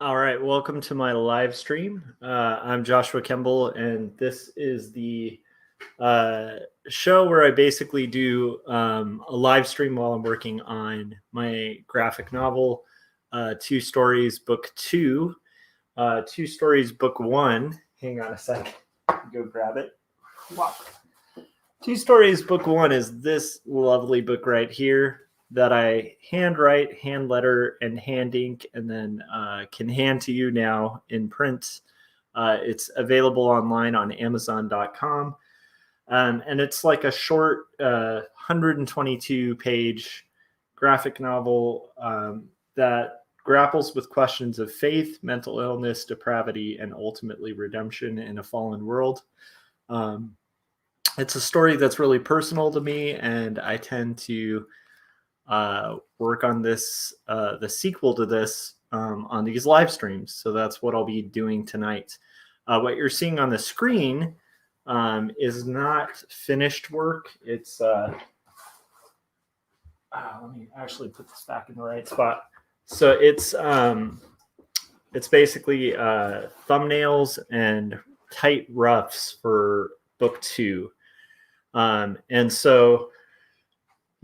All right, welcome to my live stream. I'm Joshua Kemble, and this is the uh, show where I basically do a live stream while I'm working on my graphic novel, Two Stories, Book Two. Two Stories, Book One. Hang on a sec. Go grab it. Two Stories, Book One is this lovely book right here that I handwrite, hand letter, and hand ink, and then can hand to you now in print. It's available online on Amazon.com. And it's like a short 122 page graphic novel that grapples with questions of faith, mental illness, depravity, and ultimately redemption in a fallen world. It's a story that's really personal to me, and I tend to work on this, the sequel to this, on these live streams. So that's what I'll be doing tonight. What you're seeing on the screen is not finished work. It's let me actually put this back in the right spot. So it's basically thumbnails and tight roughs for book two. And so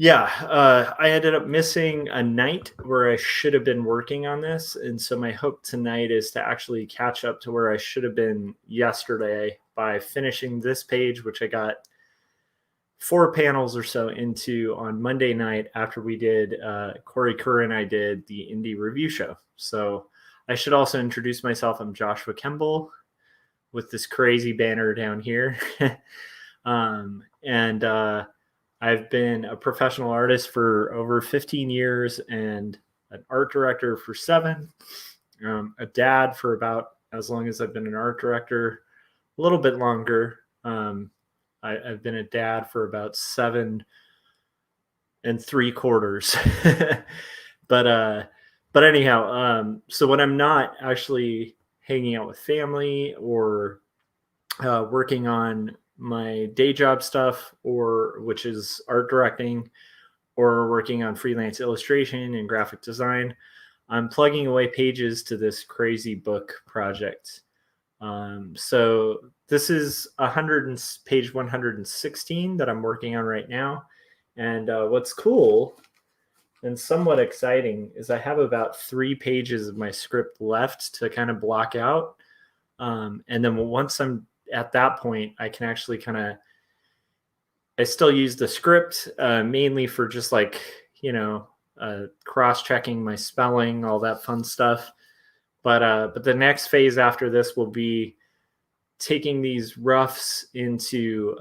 I ended up missing a night where I should have been working on this. And so my hope tonight is to actually catch up to where I should have been yesterday by finishing this page, which I got 4 panels or so into on Monday night after we did, Corey Kerr and I did the indie review show. So I should also introduce myself. I'm Joshua Kemble with this crazy banner down here. I've been a professional artist for over 15 years and an art director for 7, a dad for about as long as I've been an art director, a little bit longer. I've been a dad for about 7 3/4. But anyhow, so when I'm not actually hanging out with family or working on my day job stuff, or which is art directing, or working on freelance illustration and graphic design, I'm plugging away pages to this crazy book project. So this is page 116 that I'm working on right now. And what's cool and somewhat exciting is I have about 3 pages of my script left to kind of block out. And then once I'm at that point, I can actually I still use the script mainly for just like, cross-checking my spelling, all that fun stuff. But the next phase after this will be taking these roughs into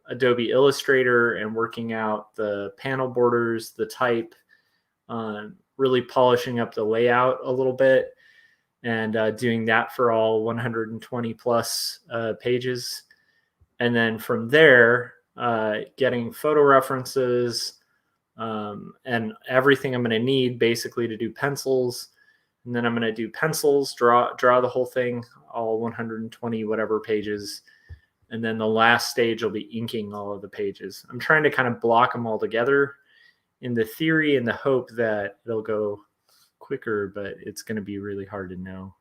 Adobe Illustrator and working out the panel borders, the type, really polishing up the layout a little bit, and doing that for all 120 plus pages. And then from there, getting photo references and everything I'm going to need basically to do pencils. And then I'm going to do pencils, draw the whole thing, all 120 whatever pages. And then the last stage will be inking all of the pages. I'm trying to kind of block them all together in the theory and the hope that it'll go quicker, but it's going to be really hard to know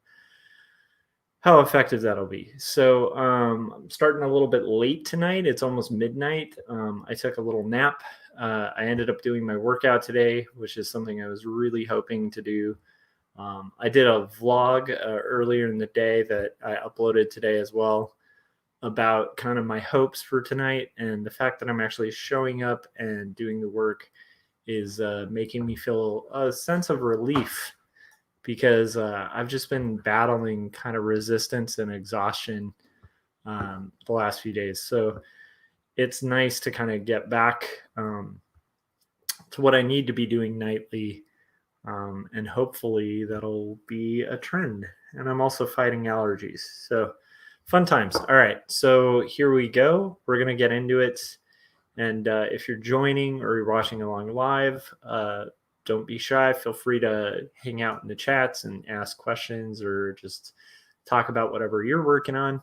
how effective that'll be. So I'm starting a little bit late tonight. It's almost midnight. I took a little nap. I ended up doing my workout today, which is something I was really hoping to do. I did a vlog earlier in the day that I uploaded today as well about kind of my hopes for tonight, and the fact that I'm actually showing up and doing the work is making me feel a sense of relief, because I've just been battling kind of resistance and exhaustion the last few days. So it's nice to kind of get back to what I need to be doing nightly. And hopefully that'll be a trend. And I'm also fighting allergies. So fun times. All right. So here we go. We're going to get into it. And if you're joining or you're watching along live, don't be shy. Feel free to hang out in the chats and ask questions or just talk about whatever you're working on.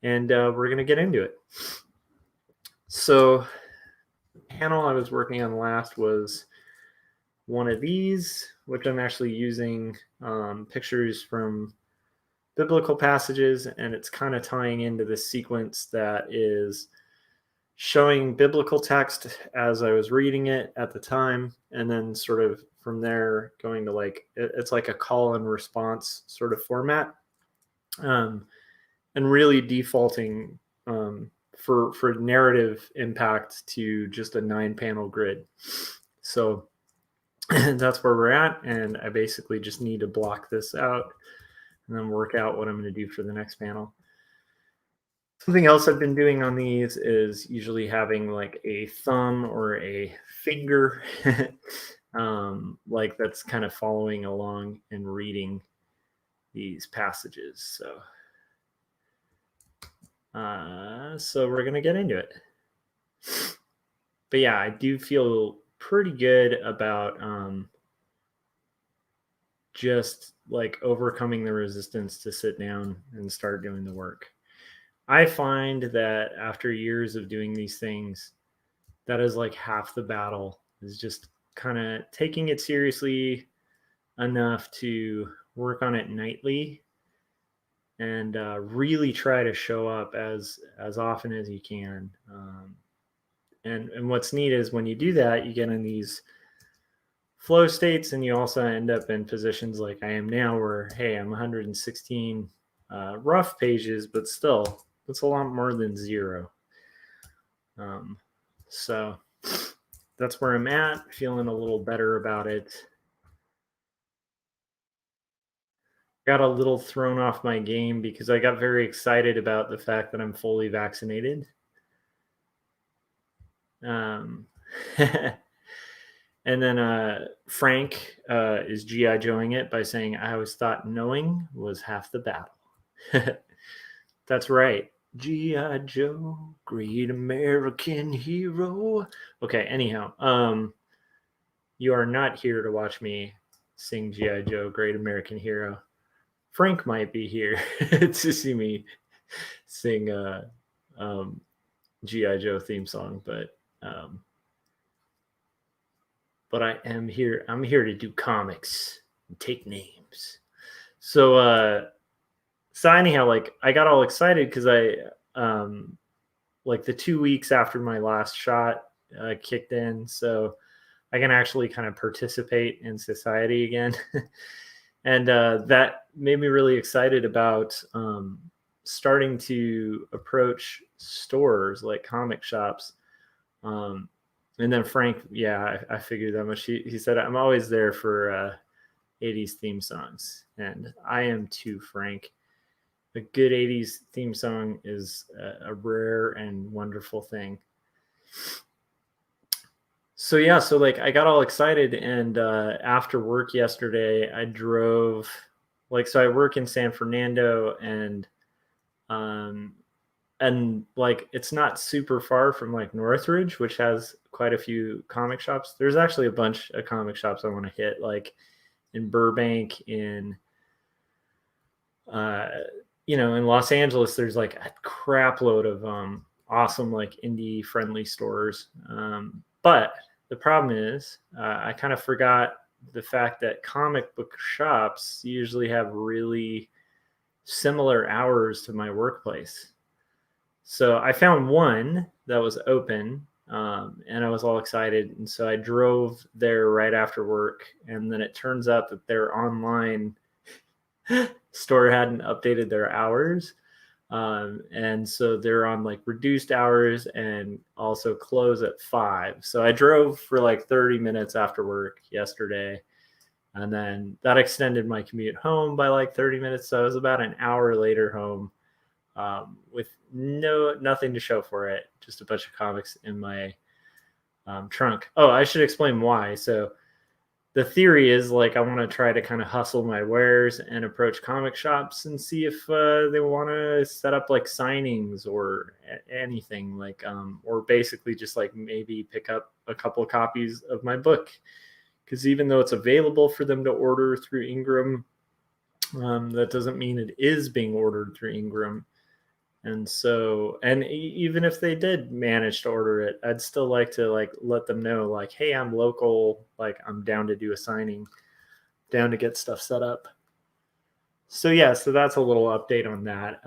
And we're going to get into it. So the panel I was working on last was one of these, which I'm actually using pictures from biblical passages, and it's kind of tying into this sequence that is showing biblical text as I was reading it at the time, and then sort of from there going to like it's like a call and response sort of format, and really defaulting for narrative impact to just a 9-panel grid. So that's where we're at, and I basically just need to block this out and then work out what I'm going to do for the next panel. Something else I've been doing on these is usually having like a thumb or a finger, like that's kind of following along and reading these passages. So we're going to get into it. But yeah, I do feel pretty good about just like overcoming the resistance to sit down and start doing the work. I find that after years of doing these things, that is like half the battle, is just kind of taking it seriously enough to work on it nightly and really try to show up as often as you can. And what's neat is when you do that, you get in these flow states, and you also end up in positions like I am now where, hey, I'm 116 rough pages, but still, that's a lot more than 0. So that's where I'm at, feeling a little better about it. Got a little thrown off my game because I got very excited about the fact that I'm fully vaccinated. And then Frank is G.I. Joeing it by saying, I always thought knowing was half the battle. That's right. G.I. Joe, great American hero. Okay, anyhow, you are not here to watch me sing G.I. Joe, great American hero. Frank might be here to see me sing G.I. Joe theme song, but I am here. I'm here to do comics and take names. So anyhow, like I got all excited because I like the 2 weeks after my last shot kicked in, so I can actually kind of participate in society again. And that made me really excited about starting to approach stores like comic shops. And then Frank, yeah, I figured that much. He said, I'm always there for 80s theme songs. And I am too, Frank. A good 80s theme song is a rare and wonderful thing. So yeah, so like I got all excited, and after work yesterday, I drove, like, so I work in San Fernando, and like it's not super far from like Northridge, which has quite a few comic shops. There's actually a bunch of comic shops I want to hit, like in Burbank, in in Los Angeles. There's like a crap load of awesome like indie friendly stores. But the problem is I kind of forgot the fact that comic book shops usually have really similar hours to my workplace. So I found one that was open, and I was all excited. And so I drove there right after work. And then it turns out that their online store hadn't updated their hours. And so they're on like reduced hours and also close at 5. So I drove for like 30 minutes after work yesterday. And then that extended my commute home by like 30 minutes. So I was about an hour later home, with nothing to show for it, just a bunch of comics in my trunk. Oh, I should explain why. So the theory is like I want to try to kind of hustle my wares and approach comic shops and see if they want to set up like signings or anything, like or basically just like maybe pick up a couple copies of my book, because even though it's available for them to order through Ingram, that doesn't mean it is being ordered through Ingram. And so, and even if they did manage to order it, I'd still like to like let them know, like, hey, I'm local, like I'm down to do a signing, down to get stuff set up. So yeah, so that's a little update on that.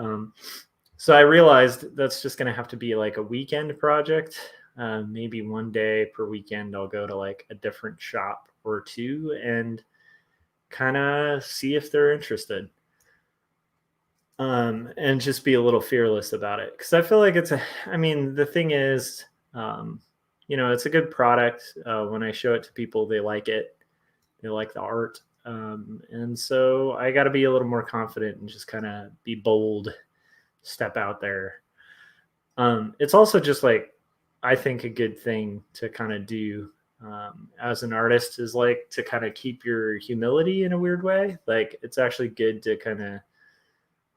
So I realized that's just going to have to be like a weekend project. Maybe one day per weekend, I'll go to like a different shop or two and kind of see if they're interested. And just be a little fearless about it. Because I feel like I mean, the thing is, it's a good product. When I show it to people, they like it. They like the art. And so I got to be a little more confident and just kind of be bold, step out there. It's also just like, I think a good thing to kind of do as an artist is like to kind of keep your humility in a weird way. Like it's actually good to kind of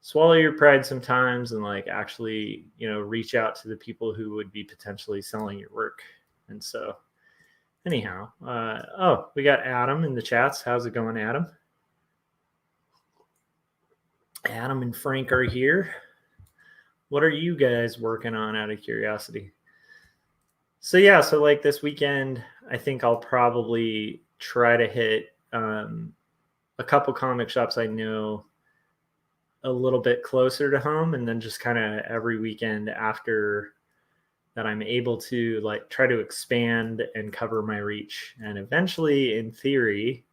swallow your pride sometimes and like actually, reach out to the people who would be potentially selling your work. And so anyhow, we got Adam in the chats. How's it going, Adam? Adam and Frank are here. What are you guys working on out of curiosity? So yeah, so like this weekend, I think I'll probably try to hit a couple comic shops I know a little bit closer to home, and then just kind of every weekend after that I'm able to like try to expand and cover my reach, and eventually, in theory,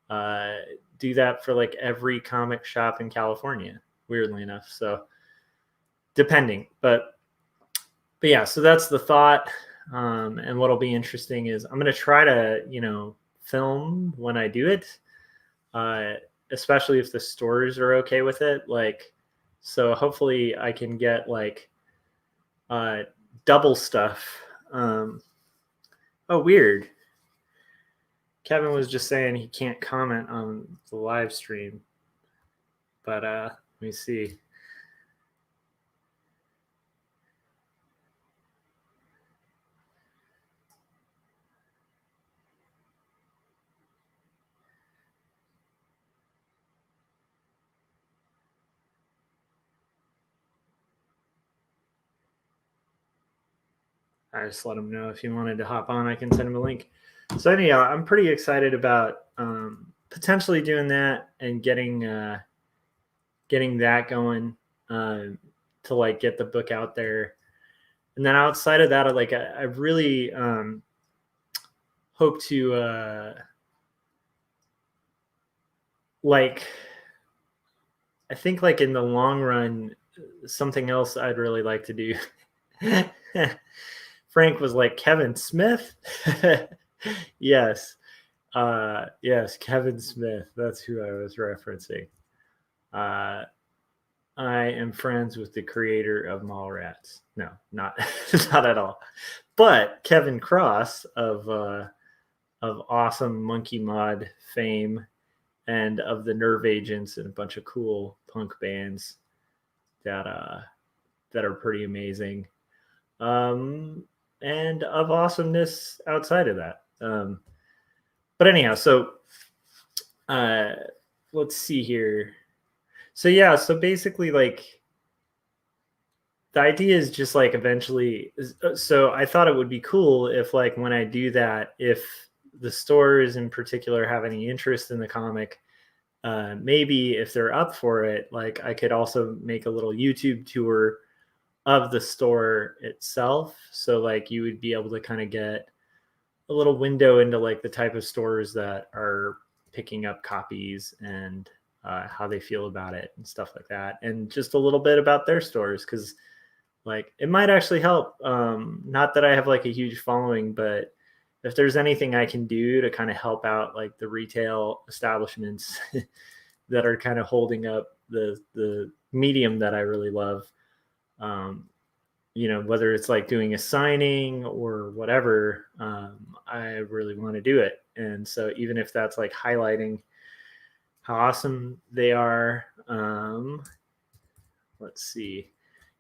do that for like every comic shop in California. Weirdly enough, so depending, but yeah, so that's the thought. And what'll be interesting is I'm going to try to, film when I do it, especially if the stores are okay with it. Like, so hopefully I can get like double stuff. Weird. Kevin was just saying he can't comment on the live stream, but let me see. I just let him know if he wanted to hop on, I can send him a link. So anyhow, I'm pretty excited about potentially doing that and getting that going to like get the book out there. And then outside of that, I really hope to I think like in the long run, something else I'd really like to do. Frank was like, Kevin Smith? Yes. Yes, Kevin Smith. That's who I was referencing. I am friends with the creator of Mallrats. No, not not at all. But Kevin Cross of awesome Monkey Mod fame and of the Nerve Agents and a bunch of cool punk bands that are pretty amazing. And of awesomeness outside of that. But anyhow, so let's see here. So yeah, so basically like the idea is just like eventually, so I thought it would be cool if like when I do that, if the stores in particular have any interest in the comic, maybe if they're up for it, like I could also make a little YouTube tour of the store itself. So like you would be able to kind of get a little window into like the type of stores that are picking up copies and how they feel about it and stuff like that, and just a little bit about their stores, because like it might actually help. Not that I have like a huge following, but if there's anything I can do to kind of help out like the retail establishments that are kind of holding up the medium that I really love, whether it's like doing a signing or whatever, I really want to do it. And so even if that's like highlighting how awesome they are, let's see,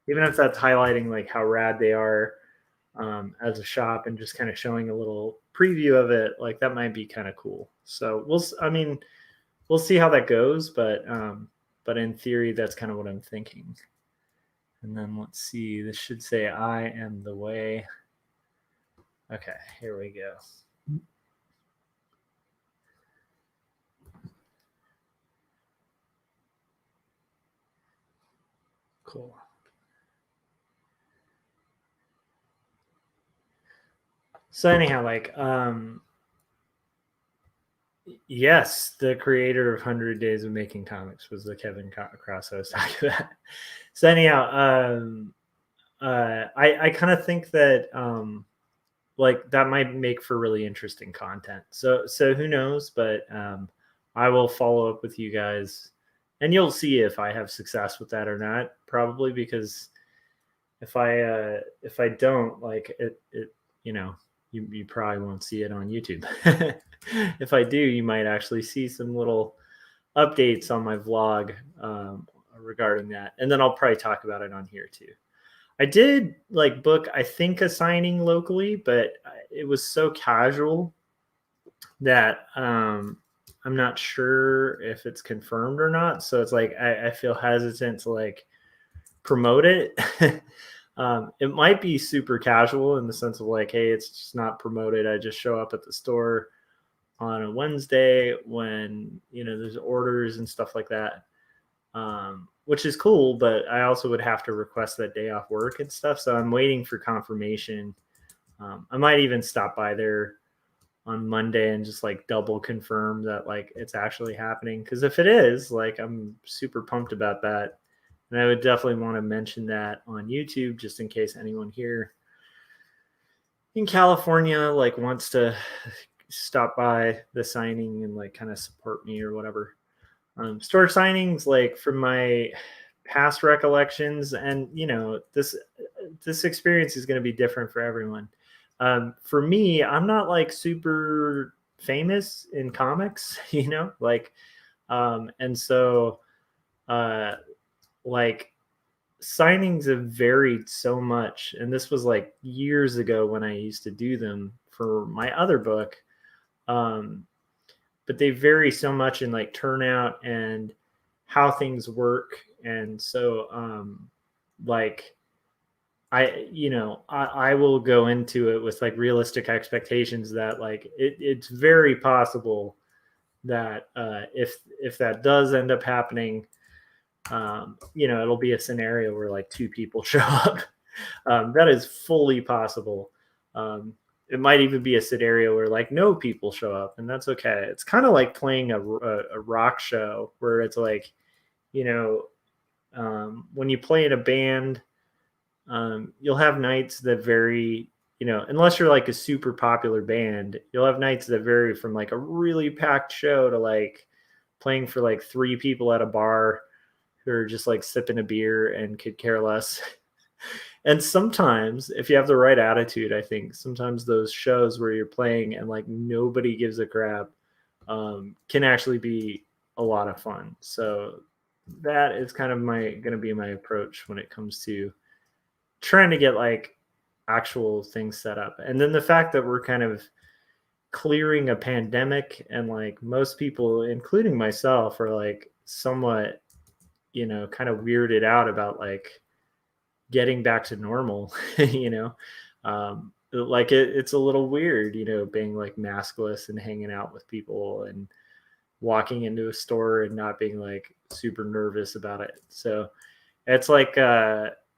even if that's highlighting like how rad they are as a shop and just kind of showing a little preview of it, like that might be kind of cool. So we'll see how that goes, but in theory, that's kind of what I'm thinking. And then let's see, this should say I am the way. Okay, here we go. Cool. So anyhow, like, yes, the creator of 100 Days of Making Comics was the Kevin Cross I was talking about. So anyhow, I kind of think that like that might make for really interesting content. So who knows? But I will follow up with you guys, and you'll see if I have success with that or not. Probably because if I don't like it, you know, you probably won't see it on YouTube. If I do, you might actually see some little updates on my vlog regarding that, and then I'll probably talk about it on here too. I did like book, I think, a signing locally, but it was so casual that I'm not sure if it's confirmed or not. So it's like I feel hesitant to like promote it. It might be super casual in the sense of like, hey, it's just not promoted. I just show up at the store on a Wednesday when there's orders and stuff like that, which is cool. But I also would have to request that day off work and stuff. So I'm waiting for confirmation. I might even stop by there on Monday and just like double confirm that like it's actually happening. Because if it is, like, I'm super pumped about that. And I would definitely want to mention that on YouTube just in case anyone here in California like wants to stop by the signing and like kind of support me or whatever. Store signings, like from my past recollections, and this experience is going to be different for everyone. For me, I'm not like super famous in comics, like, and so like signings have varied so much, and this was like years ago when I used to do them for my other book. But they vary so much in like turnout and how things work. And so like I will go into it with like realistic expectations that like it's very possible that if that does end up happening, it'll be a scenario where like two people show up. That is fully possible. It might even be a scenario where like no people show up, and that's okay. It's kind of like playing a rock show where it's like, when you play in a band, you'll have nights that vary. Unless you're like a super popular band, you'll have nights that vary from like a really packed show to like playing for like three people at a bar who are just like sipping a beer and could care less. And sometimes if you have the right attitude, I think sometimes those shows where you're playing and like nobody gives a crap can actually be a lot of fun. So that is kind of going to be my approach when it comes to trying to get like actual things set up. And then the fact that we're kind of clearing a pandemic, and like most people, including myself, are like somewhat, kind of weirded out about like getting back to normal. Like it's a little weird, being like maskless and hanging out with people and walking into a store and not being like super nervous about it. So it's like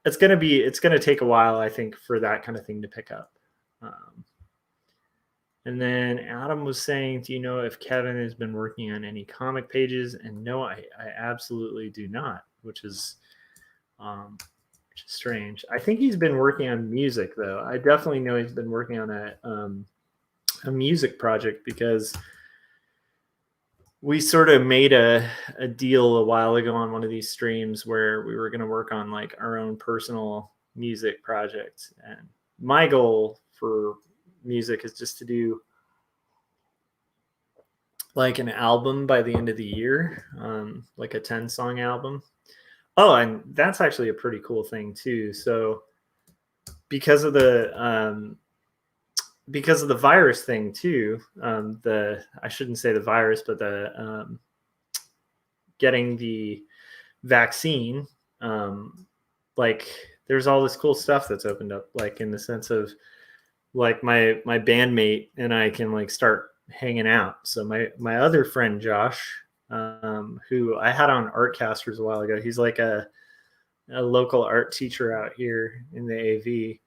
it's gonna take a while, I think, for that kind of thing to pick up. And then Adam was saying, do you know if Kevin has been working on any comic pages? And no, I absolutely do not, which is strange. I think he's been working on music, though. I definitely know he's been working on a music project, because we sort of made a deal a while ago on one of these streams where we were going to work on like our own personal music projects. And my goal for music is just to do like an album by the end of the year, like a 10-song album. Oh, and that's actually a pretty cool thing too. So because of the virus thing too, I shouldn't say the virus, but getting the vaccine, like there's all this cool stuff that's opened up, like in the sense of like my bandmate and I can like start hanging out. So my other friend Josh, who I had on Artcasters a while ago, he's like a local art teacher out here in the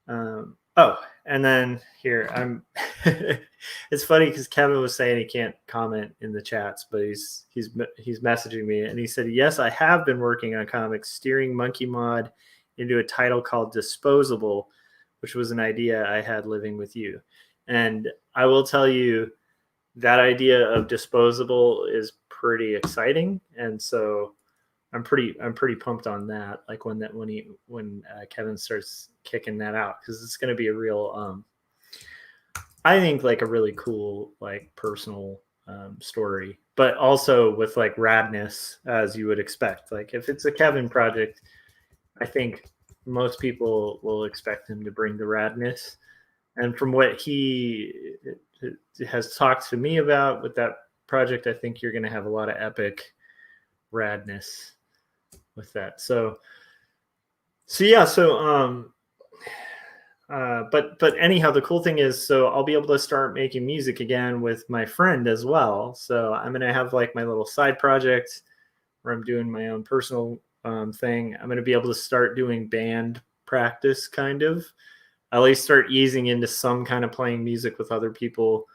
AV. Oh, and then here I'm. It's funny because Kevin was saying he can't comment in the chats, but he's messaging me and he said, "Yes, I have been working on comics, steering Monkey Mod into a title called Disposable, which was an idea I had living with you." And I will tell you that idea of Disposable is pretty exciting, and so I'm pretty pumped on that. Like when Kevin starts kicking that out, because it's going to be a real, I think like a really cool like personal story, but also with like radness as you would expect. Like if it's a Kevin project, I think most people will expect him to bring the radness. And from what he has talked to me about with that project, I think you're going to have a lot of epic radness with that. So yeah. But anyhow, the cool thing is, so I'll be able to start making music again with my friend as well. So I'm going to have like my little side project where I'm doing my own personal thing. I'm going to be able to start doing band practice, kind of, at least start easing into some kind of playing music with other people.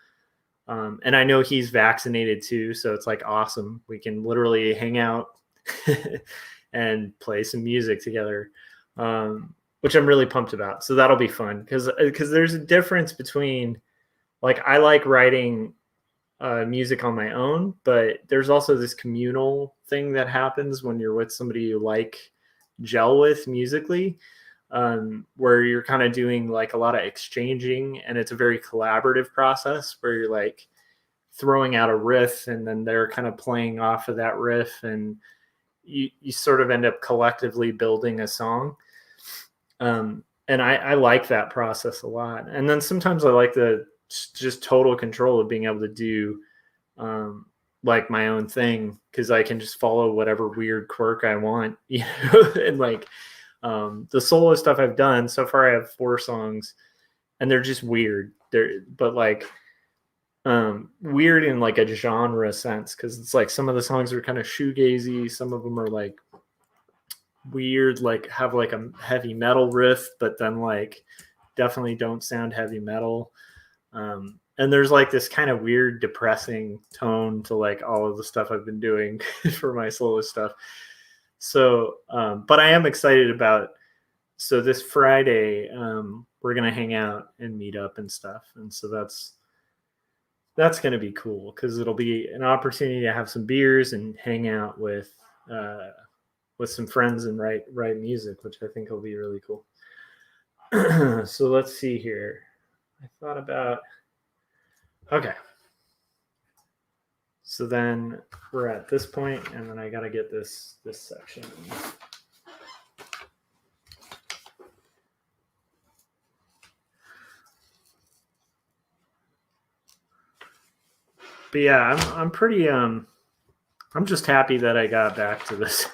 And I know he's vaccinated too, so it's like awesome. We can literally hang out and play some music together, which I'm really pumped about. So that'll be fun because there's a difference between, like, I like writing music on my own, but there's also this communal thing that happens when you're with somebody you like gel with musically, where you're kind of doing like a lot of exchanging, and it's a very collaborative process where you're like throwing out a riff and then they're kind of playing off of that riff, and you sort of end up collectively building a song. And I like that process a lot. And then sometimes I like the just total control of being able to do like my own thing, because I can just follow whatever weird quirk I want, you know. And like the solo stuff I've done so far, I have 4 songs, and they're just weird. But like weird in like a genre sense, because it's like some of the songs are kind of shoegazy, some of them are like weird, like have like a heavy metal riff, but then like definitely don't sound heavy metal. And there's like this kind of weird depressing tone to like all of the stuff I've been doing for my solo stuff. So but I am excited about, so this Friday we're gonna hang out and meet up and stuff, and so that's going to be cool, because it'll be an opportunity to have some beers and hang out with some friends and write music, which I think will be really cool. So let's see here. I thought about, okay. So then we're at this point, and then I got to get this section. But yeah, I'm pretty I'm just happy that I got back to this,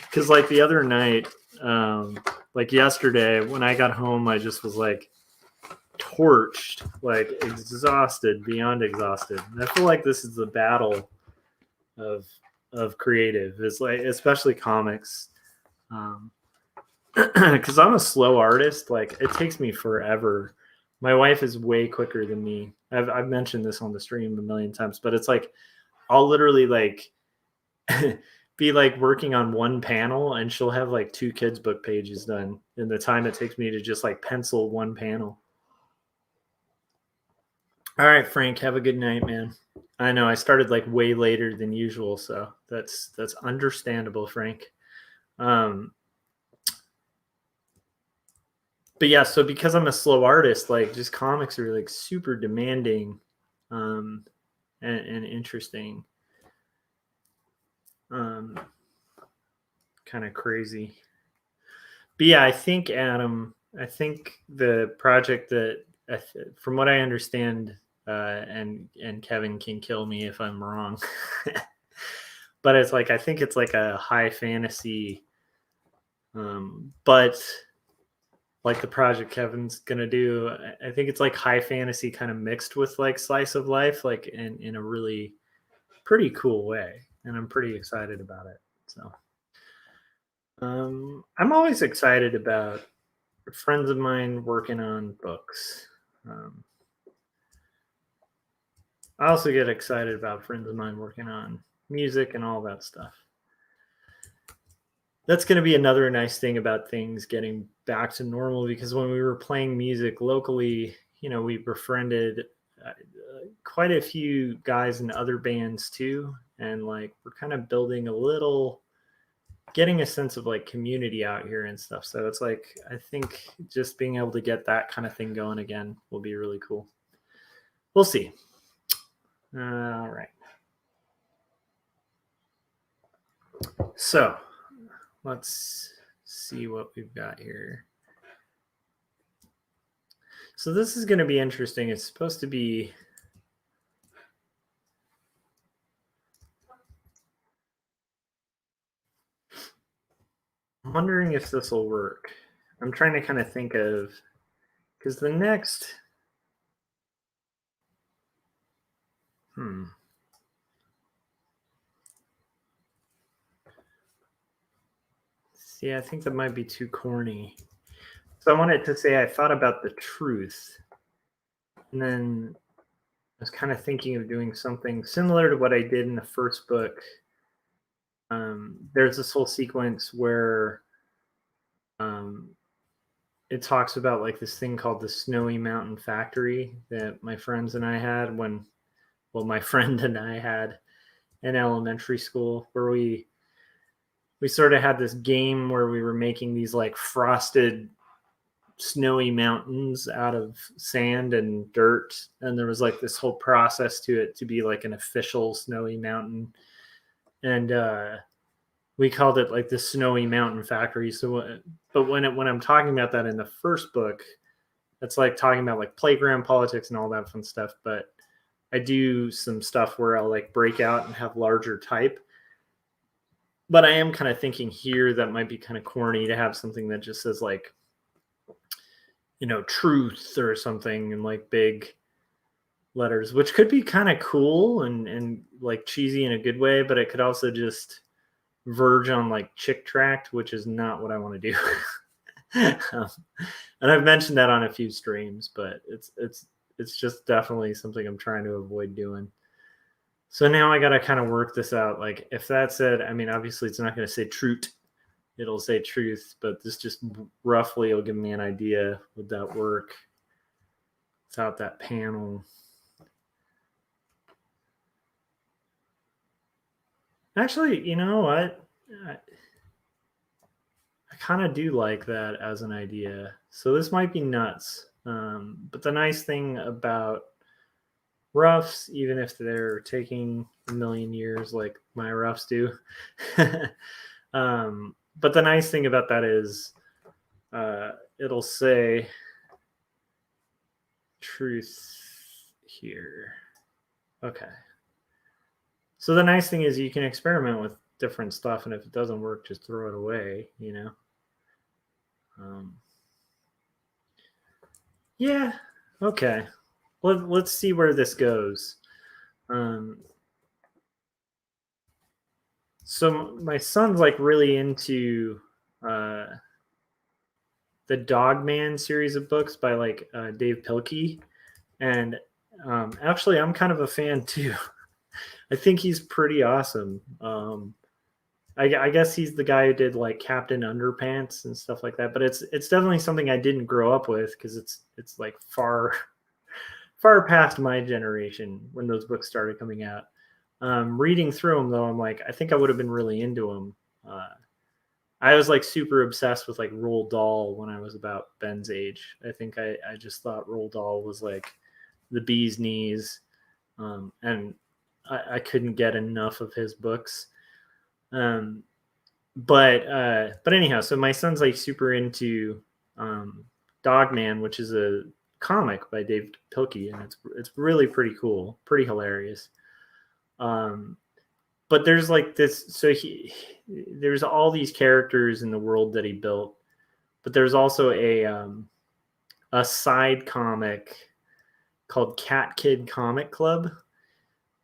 because like the other night, like yesterday when I got home, I just was like torched, like exhausted beyond exhausted. And I feel like this is the battle of creative. It's like, especially comics, because I'm a slow artist. Like it takes me forever. My wife is way quicker than me. I've mentioned this on the stream a million times, but it's like I'll literally like be like working on one panel, and she'll have like 2 kids book pages done in the time it takes me to just like pencil one panel. All right, Frank, have a good night, man. I know I started like way later than usual, so that's understandable, Frank. But yeah, so because I'm a slow artist, like just comics are like super demanding and interesting. Kind of crazy. But yeah, I think, Adam, I think the project that, from what I understand, and Kevin can kill me if I'm wrong, but it's like, I think it's like a high fantasy But like the project Kevin's gonna do, I think it's like high fantasy kind of mixed with like slice of life, like in a really pretty cool way, and I'm pretty excited about it. So I'm always excited about friends of mine working on books. Um, I also get excited about friends of mine working on music and all that stuff. That's going to be another nice thing about things getting back to normal, because when we were playing music locally, we befriended quite a few guys in other bands too, and like we're kind of building a little, getting a sense of like community out here and stuff. So it's like I think just being able to get that kind of thing going again will be really cool. We'll see. All right. So let's see what we've got here. So this is going to be interesting. It's supposed to be I'm wondering if this will work. I'm trying to kind of think of, because the next see, I think that might be too corny. So I wanted to say I thought about the truth, and then I was kind of thinking of doing something similar to what I did in the first book. There's this whole sequence where um, it talks about like this thing called the Snowy Mountain Factory that my friends and I had my friend and I had in elementary school, where we sort of had this game where we were making these like frosted snowy mountains out of sand and dirt, and there was like this whole process to it to be like an official snowy mountain, and we called it like the Snowy Mountain Factory. So but when I'm talking about that in the first book, it's like talking about like playground politics and all that fun stuff, but I do some stuff where I'll like break out and have larger type. But I am kind of thinking here that might be kind of corny to have something that just says like, truth or something in like big letters, which could be kind of cool and like cheesy in a good way, but it could also just verge on like chick tract, which is not what I want to do. And I've mentioned that on a few streams, but it's just definitely something I'm trying to avoid doing. So now I got to kind of work this out. Like if that said, I mean, obviously it's not going to say truth. It'll say truth, but this just roughly will give me an idea. Would that work without that panel? Actually, you know what? I kind of do like that as an idea. So this might be nuts. But the nice thing about roughs, even if they're taking a million years like my roughs do, but the nice thing about that is it'll say truth here. Okay. So the nice thing is you can experiment with different stuff, and if it doesn't work, just throw it away, Yeah. Okay. Let's see where this goes. So my son's like really into uh, the Dogman series of books by like Dave Pilkey, and actually I'm kind of a fan too. I think he's pretty awesome. I guess he's the guy who did like Captain Underpants and stuff like that. But it's definitely something I didn't grow up with, because it's like far past my generation when those books started coming out. Reading through them though, I'm like, I think I would have been really into them. I was like super obsessed with like Roald Dahl when I was about Ben's age. I think I just thought Roald Dahl was like the bee's knees, and I couldn't get enough of his books. But anyhow, so my son's like super into Dogman, which is a comic by Dave Pilkey, and it's really pretty cool, pretty hilarious. But but there's like this. So there's all these characters in the world that he built, but there's also a side comic called Cat Kid Comic Club,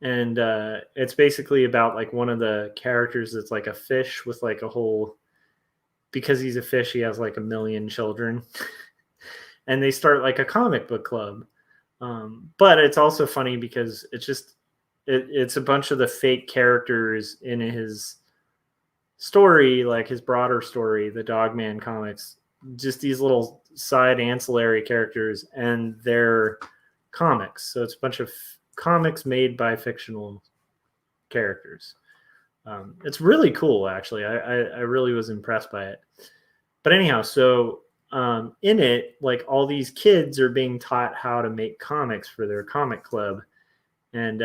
and it's basically about like one of the characters that's like a fish with like a whole, because he's a fish, he has like a million children, and they start like a comic book club. But it's also funny because it's a bunch of the fake characters in his story, like his broader story, the Dogman comics, just these little side ancillary characters and their comics. So it's a bunch of comics made by fictional characters. It's really cool, actually. I really was impressed by it. But anyhow, so in it, like all these kids are being taught how to make comics for their comic club. And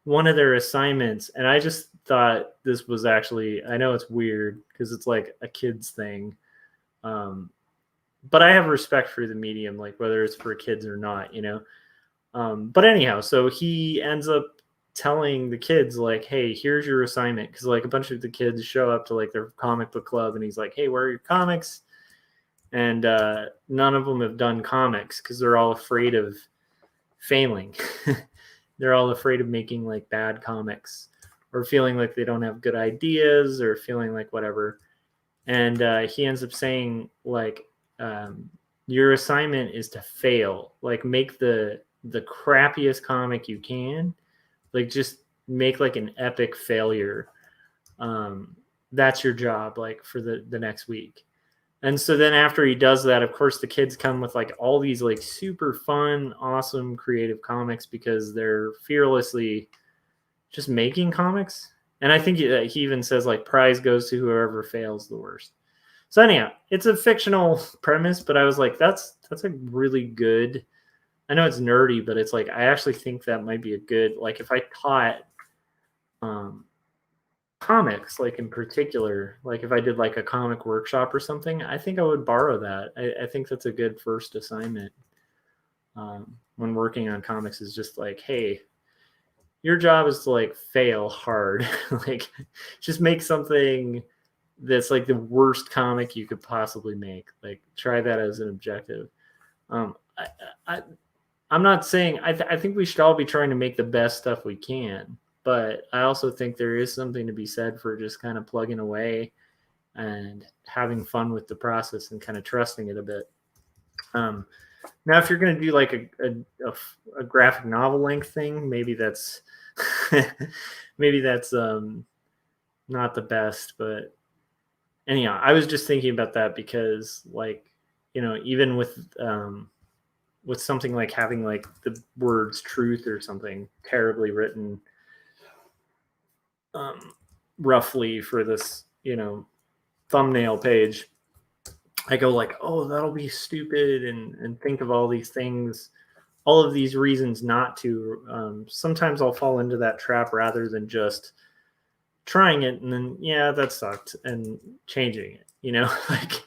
one of their assignments, and I just thought this was actually, I know it's weird because it's like a kid's thing. But I have respect for the medium, like whether it's for kids or not, you know? But anyhow, so he ends up telling the kids like, hey, here's your assignment. Cause like a bunch of the kids show up to like their comic book club and he's like, hey, where are your comics? And none of them have done comics because they're all afraid of failing. They're all afraid of making like bad comics or feeling like they don't have good ideas or feeling like whatever. And he ends up saying like, your assignment is to fail, like make the crappiest comic you can, like just make like an epic failure. That's your job, like for the next week. And so then after he does that, of course, the kids come with like all these like super fun, awesome, creative comics because they're fearlessly just making comics. And I think he even says like prize goes to whoever fails the worst. So anyhow, it's a fictional premise, but I was like, that's a really good. I know it's nerdy, but it's like I actually think that might be a good, like if I taught comics, like in particular, like if I did like a comic workshop or something, I think I would borrow that. I think that's a good first assignment when working on comics, is just like, hey, your job is to like fail hard, like just make something that's like the worst comic you could possibly make. Like try that as an objective. I'm not saying I think we should all be trying to make the best stuff we can, but I also think there is something to be said for just kind of plugging away and having fun with the process and kind of trusting it a bit. Now, if you're going to do like a graphic novel length thing, maybe that's maybe that's not the best. But anyhow, I was just thinking about that because, like, you know, even with something like having like the words truth or something terribly written roughly for this, you know, thumbnail page, I go like, oh, that'll be stupid, and think of all these things, all of these reasons not to. Sometimes I'll fall into that trap rather than just trying it and then, yeah, that sucked, and changing it, you know, like,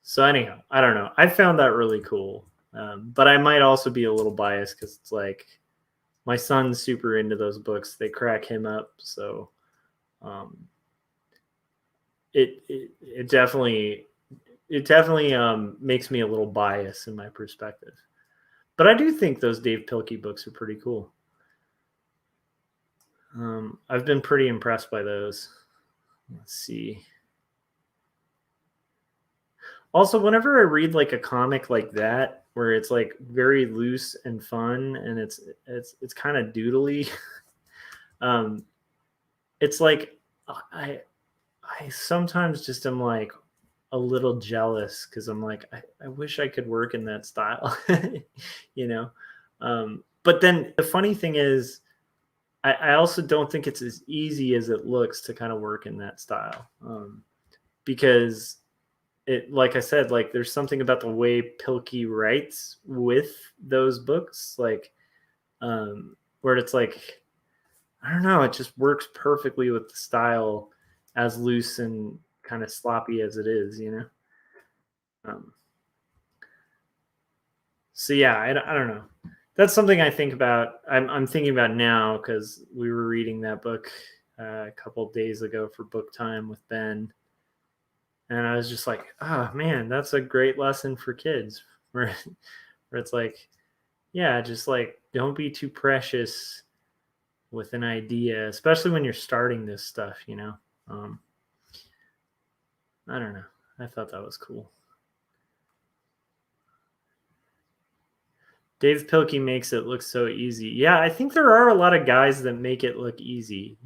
so anyhow, I don't know. I found that really cool. But I might also be a little biased because it's like my son's super into those books. They crack him up. So it definitely makes me a little biased in my perspective. But I do think those Dave Pilkey books are pretty cool. I've been pretty impressed by those. Let's see. Also, whenever I read like a comic like that, where it's like very loose and fun, and it's kind of doodly, it's like I sometimes just am like a little jealous because I'm like I wish I could work in that style, you know. But then the funny thing is, I also don't think it's as easy as it looks to kind of work in that style, because it, like I said, like there's something about the way Pilkey writes with those books, like where it's like, I don't know, it just works perfectly with the style, as loose and kind of sloppy as it is, you know. So yeah, I don't know. that's something I think about. I'm thinking about now because we were reading that book a couple days ago for book time with Ben, and I was just like, oh man, that's a great lesson for kids. Where it's like, yeah, just like don't be too precious with an idea, especially when you're starting this stuff. Um, I don't know. I thought that was cool. Dave Pilkey makes it look so easy. Yeah, I think there are a lot of guys that make it look easy.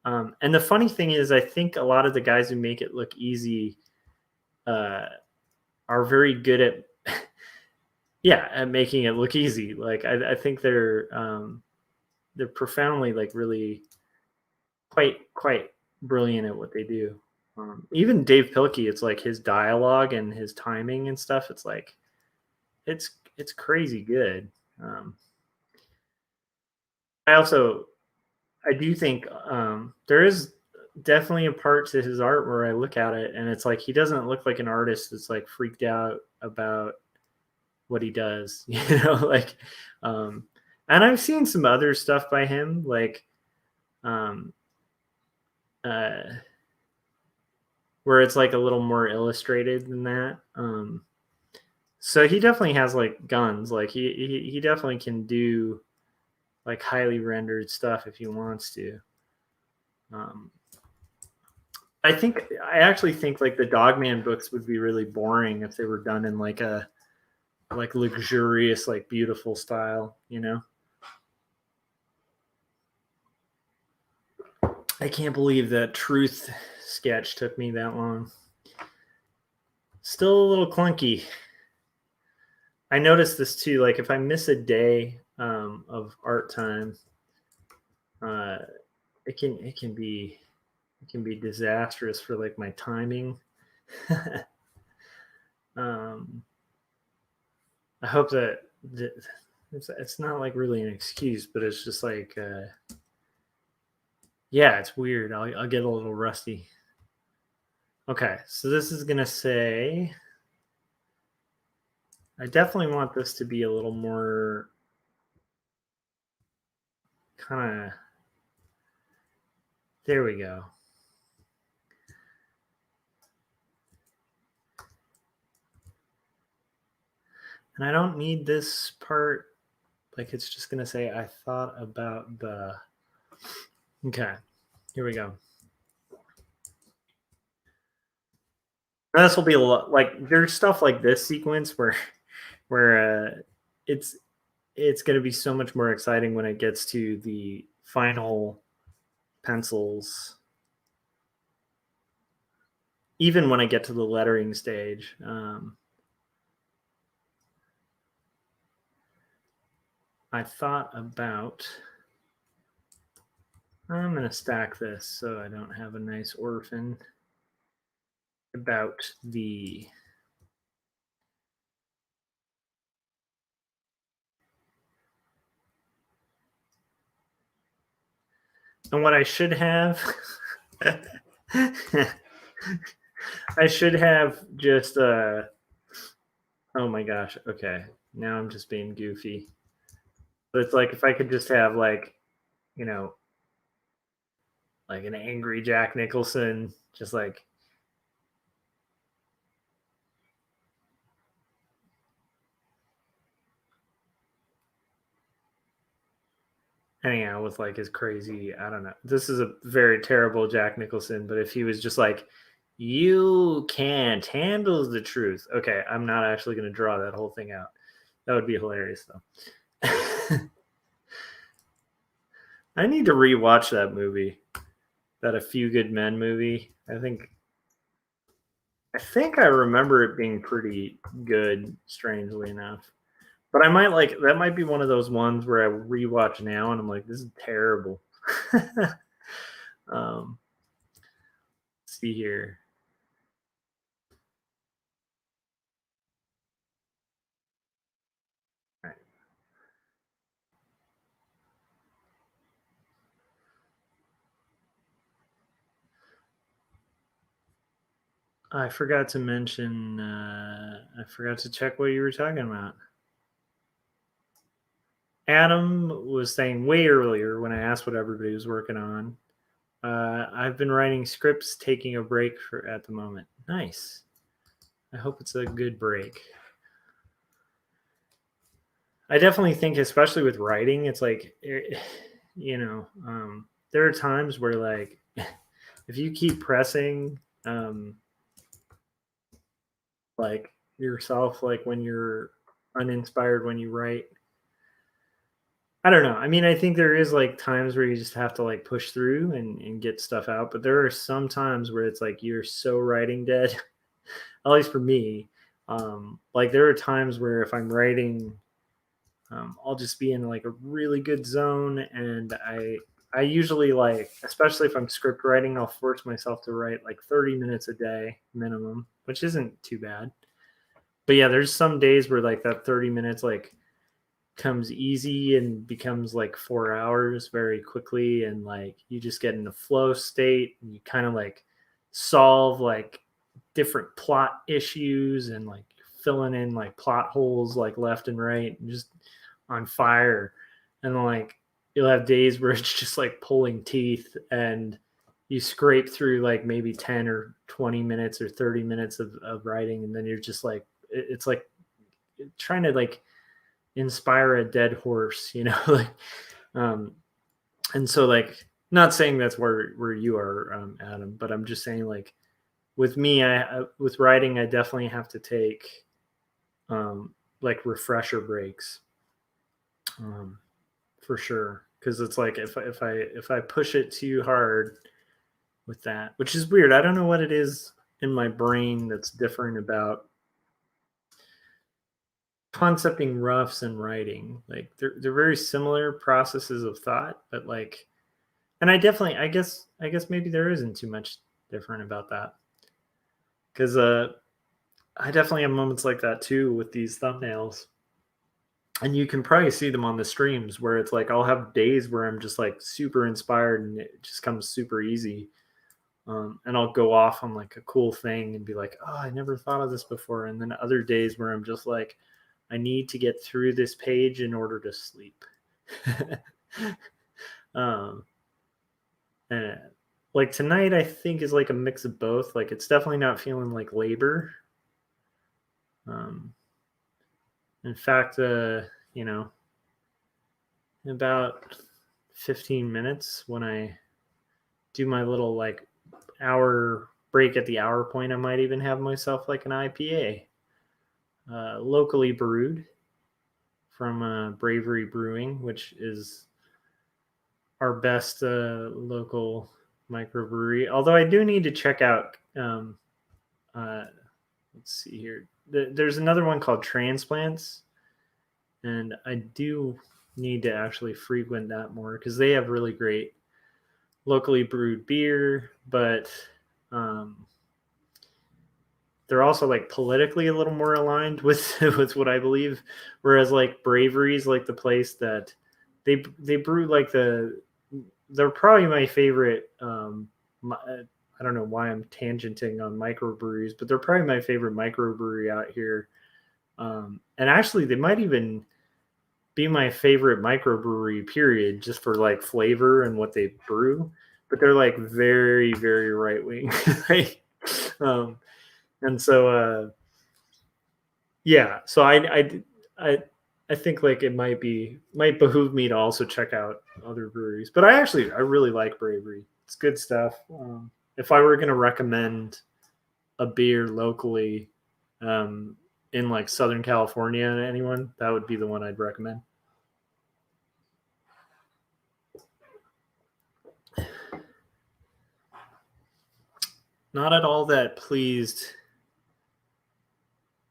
And the funny thing is, I think a lot of the guys who make it look easy uh, are very good at, yeah, at making it look easy. Like I think they're profoundly like really quite brilliant at what they do. Even Dave Pilkey, it's like his dialogue and his timing and stuff. It's like it's crazy good. Um, I do think there is definitely a part to his art where I look at it and it's like he doesn't look like an artist that's like freaked out about what he does, like um and I've seen some other stuff by him like um uh where it's like a little more illustrated than that. So he definitely has like guns, like he definitely can do like highly rendered stuff if he wants to. um I actually think like the Dogman books would be really boring if they were done in like a like luxurious, like beautiful style. I can't believe that Truth sketch took me that long. Still a little clunky. I noticed this too. Like if I miss a day of art time, uh, it can be disastrous for like my timing. um, I hope that it's not like really an excuse, but it's just like yeah, it's weird. I'll get a little rusty. Okay, so this is gonna say I definitely want this to be a little more kind of. There we go. And I don't need this part. Like it's just gonna say I thought about the. Okay, here we go. Now this will be a lot. Like there's stuff like this sequence where it's it's gonna be so much more exciting when it gets to the final pencils. Even when I get to the lettering stage. I thought about. I'm going to stack this so I don't have a nice orphan. About the. And what I should have. I should have just. Oh my gosh. Okay. Now I'm just being goofy. But it's like if I could just have, like, you know, like an angry Jack Nicholson, just like. Anyhow, with like his crazy, I don't know. This is a very terrible Jack Nicholson, but if he was just like, you can't handle the truth. Okay, I'm not actually going to draw that whole thing out. That would be hilarious, though. I need to rewatch that movie, that A Few Good Men movie. I think I remember it being pretty good, strangely enough. But I might like that might be one of those ones where I rewatch now and I'm like, this is terrible. um, see here. I forgot to mention. I forgot to check what you were talking about. Adam was saying way earlier when I asked what everybody was working on. I've been writing scripts, taking a break at the moment. Nice. I hope it's a good break. I definitely think, especially with writing, it's like, there are times where like, if you keep pressing, like yourself, like when you're uninspired when you write, I don't know. I mean, I think there is like times where you just have to like push through and get stuff out, but there are some times where it's like you're so writing dead, at least for me. Like there are times where if I'm writing, I'll just be in like a really good zone, and I usually like, especially if I'm script writing, I'll force myself to write like 30 minutes a day minimum, which isn't too bad. But yeah, there's some days where like that 30 minutes like comes easy and becomes like 4 hours very quickly, and like you just get in a flow state and you kind of like solve like different plot issues and like filling in like plot holes like left and right and just on fire. And then like you'll have days where it's just like pulling teeth, and you scrape through like maybe 10 or 20 minutes or 30 minutes of writing, and then you're just like it's like trying to like inspire a dead horse, like um and so like not saying that's where you are, Adam, but I'm just saying like with me, with writing I definitely have to take like refresher breaks, um for sure, because it's like if I push it too hard with that, which is weird, I don't know what it is in my brain that's different about concepting roughs and writing. Like they're very similar processes of thought, but like, and I guess maybe there isn't too much different about that, because I definitely have moments like that too with these thumbnails, and you can probably see them on the streams where it's like I'll have days where I'm just like super inspired and it just comes super easy. And I'll go off on like a cool thing and be like, oh, I never thought of this before. And then other days where I'm just like, I need to get through this page in order to sleep. um, and like tonight, I think is like a mix of both. Like it's definitely not feeling like labor. Um, in fact, in about 15 minutes when I do my little like hour break at the hour point, I might even have myself like an IPA, locally brewed from Bravery Brewing, which is our best local microbrewery. Although I do need to check out, uh, let's see here. There's another one called Transplants, and I do need to actually frequent that more because they have really great locally brewed beer, but um, they're also like politically a little more aligned with with what I believe. Whereas like Bravery is like the place that they brew like they're probably my favorite. I don't know why I'm tangenting on microbreweries, but they're probably my favorite microbrewery out here. And actually, they might even be my favorite microbrewery. Period, just for like flavor and what they brew. But they're like very very right wing. Like, um, and so yeah, so I I think like it might behoove me to also check out other breweries, but I really like Bravery. It's good stuff. If I were going to recommend a beer locally, um, in like Southern California to anyone, that would be the one I'd recommend. Not at all that pleased.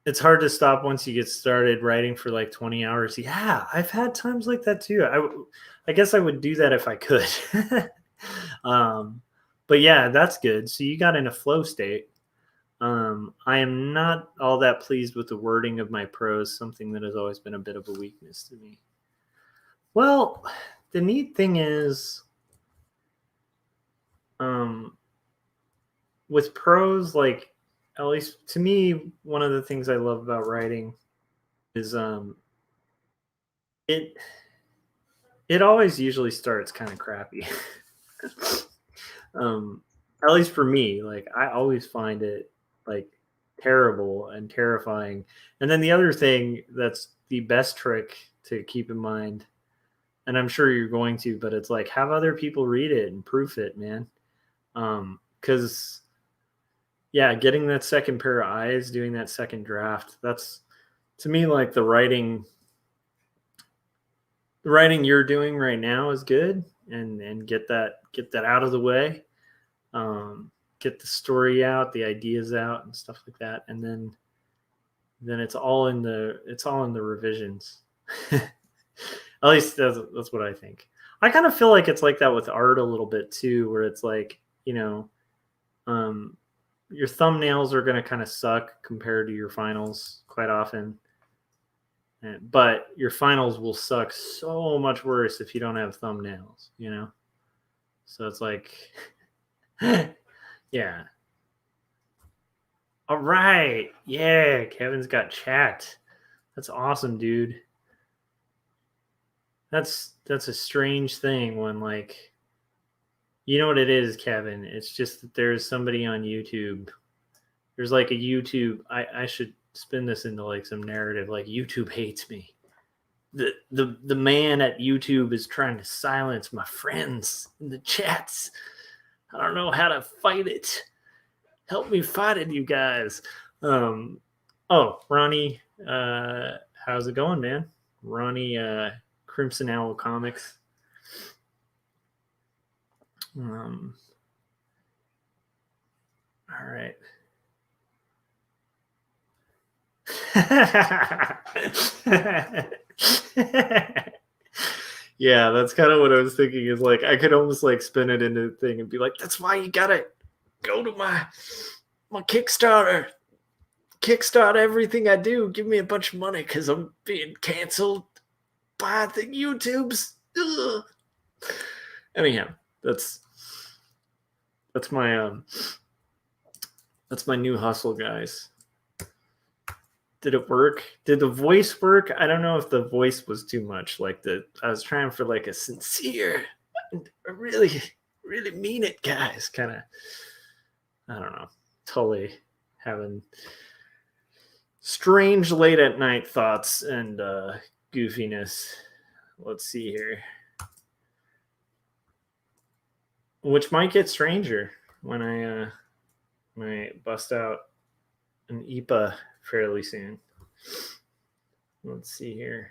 It's hard to stop once you get started writing for like 20 hours. Yeah, I've had times like that too. I guess I would do that if I could. um, but yeah, that's good. So you got in a flow state. I am not all that pleased with the wording of my prose, something that has always been a bit of a weakness to me. Well, the neat thing is, um, with prose, like at least to me, one of the things I love about writing is it. It always usually starts kind of crappy. At least for me, like I always find it like terrible and terrifying. And then the other thing that's the best trick to keep in mind, and I'm sure you're going to, but it's like have other people read it and proof it, man. Because yeah, getting that second pair of eyes, doing that second draft, that's to me like the writing you're doing right now is good, and get that out of the way, um, get the story out, the ideas out, and stuff like that, and then it's all in the revisions. At least that's what I think. I kind of feel like it's like that with art a little bit too, where it's like um, your thumbnails are going to kind of suck compared to your finals quite often. But your finals will suck so much worse if you don't have thumbnails, you know? So it's like, yeah. All right. Yeah. Kevin's got chat. That's awesome, dude. That's a strange thing when like, you know what it is, Kevin? It's just that there's somebody on YouTube. There's like a YouTube. I should spin this into like some narrative. Like YouTube hates me. The man at YouTube is trying to silence my friends in the chats. I don't know how to fight it. Help me fight it, you guys. Oh, Ronnie, how's it going, man? Ronnie, Crimson Owl Comics. All right. Yeah, that's kind of what I was thinking. Is like I could almost like spin it into a thing and be like, "That's why you gotta go to my Kickstarter, kickstart everything I do. Give me a bunch of money because I'm being canceled by the YouTubes." Ugh. Anyhow, that's my new hustle, guys. Did it work? Did the voice work? I don't know if the voice was too much. Like I was trying for like a sincere, really, really mean it, guys. Kind of, I don't know. Totally having strange late at night thoughts and goofiness. Let's see here. Which might get stranger when I bust out an IPA fairly soon. Let's see here.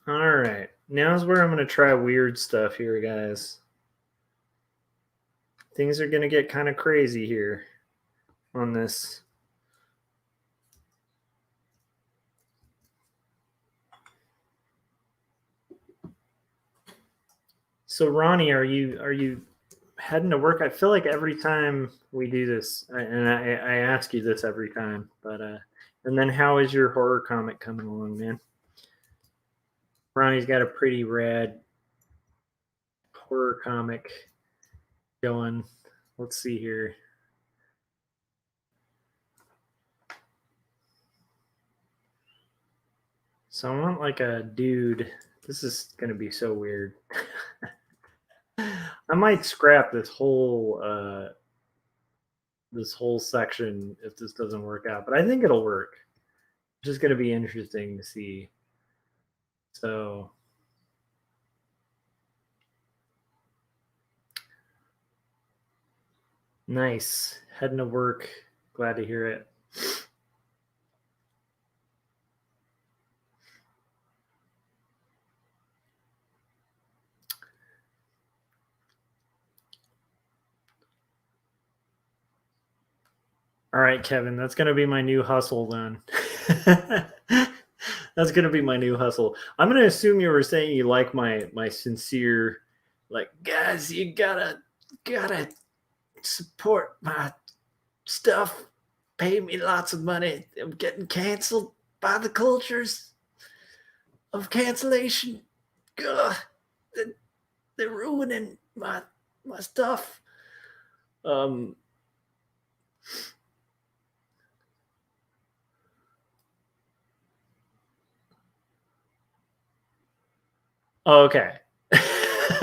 All right. Now's where I'm going to try weird stuff here, guys. Things are going to get kind of crazy here on this. So Ronnie, are you heading to work? I feel like every time we do this, and I ask you this every time, but and then how is your horror comic coming along, man? Ronnie's got a pretty rad horror comic going. Let's see here. So I want like a dude. This is gonna be so weird. I might scrap this whole section if this doesn't work out, but I think it'll work. It's just gonna be interesting to see. So nice. Heading to work. Glad to hear it. All right, Kevin, that's going to be my new hustle then. That's going to be my new hustle. I'm going to assume you were saying you like my sincere, like, guys, you gotta support my stuff. Pay me lots of money. I'm getting canceled by the cultures. of Cancellation. Ugh, they're ruining my stuff. Okay.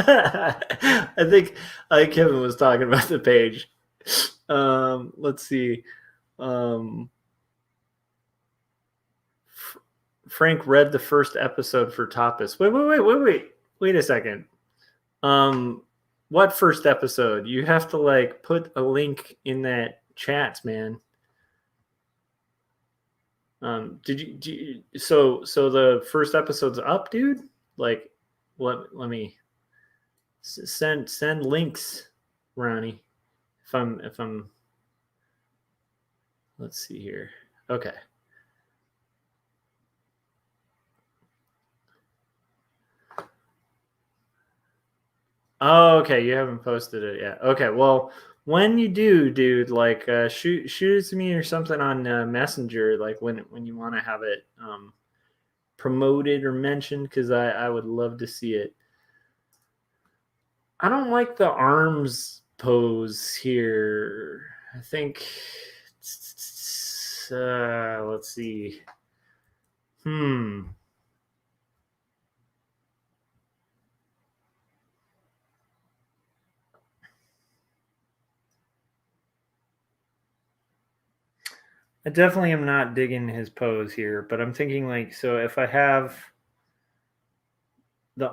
I think Kevin was talking about the page. Let's see. Frank read the first episode for Tapas. Wait a second. What first episode? You have to like put a link in that chat, man. So the first episode's up, dude? Like, let me send links, Ronnie. If I'm let's see here. Okay. Oh, okay. You haven't posted it yet. Okay. Well, when you do, dude, like shoot it to me or something on Messenger, like when you want to have it promoted or mentioned, because I would love to see it. I don't like the arms pose here. I think let's see. I definitely am not digging his pose here, but I'm thinking like, so if I have the,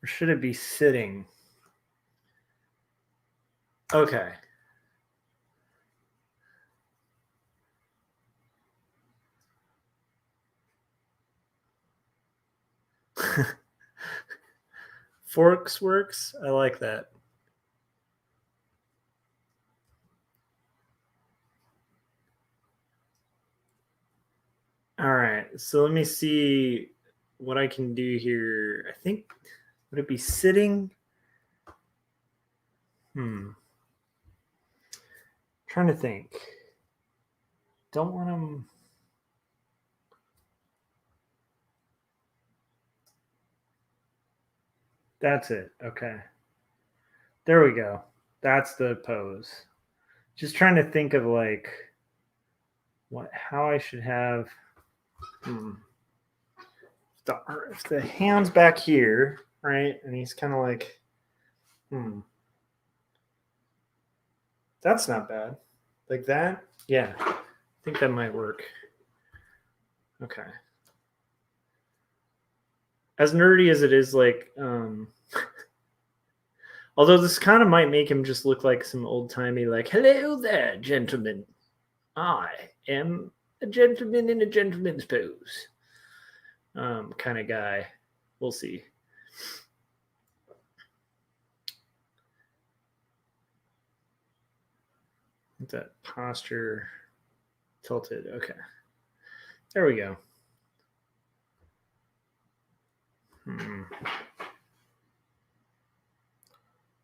or should it be sitting? Okay. Forks works. I like that. All right. So let me see what I can do here. I think, would it be sitting? Trying to think. Don't want him. That's it. Okay. There we go. That's the pose. Just trying to think of like how I should have if the hand's back here, right? And he's kind of like, that's not bad. Like that? Yeah. I think that might work. Okay. As nerdy as it is, like, although this kind of might make him just look like some old timey, like, hello there, gentlemen. I am a gentleman in a gentleman's pose. Kind of guy. We'll see. That posture tilted. Okay. There we go.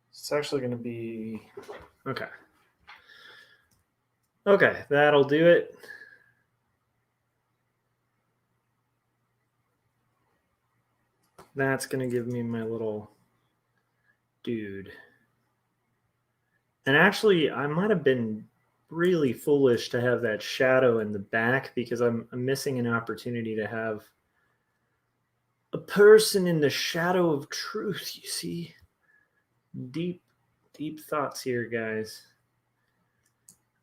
It's actually going to be okay. Okay, that'll do it. That's going to give me my little dude. And actually, I might have been really foolish to have that shadow in the back, because I'm missing an opportunity to have a person in the shadow of truth, you see. Deep thoughts here, guys.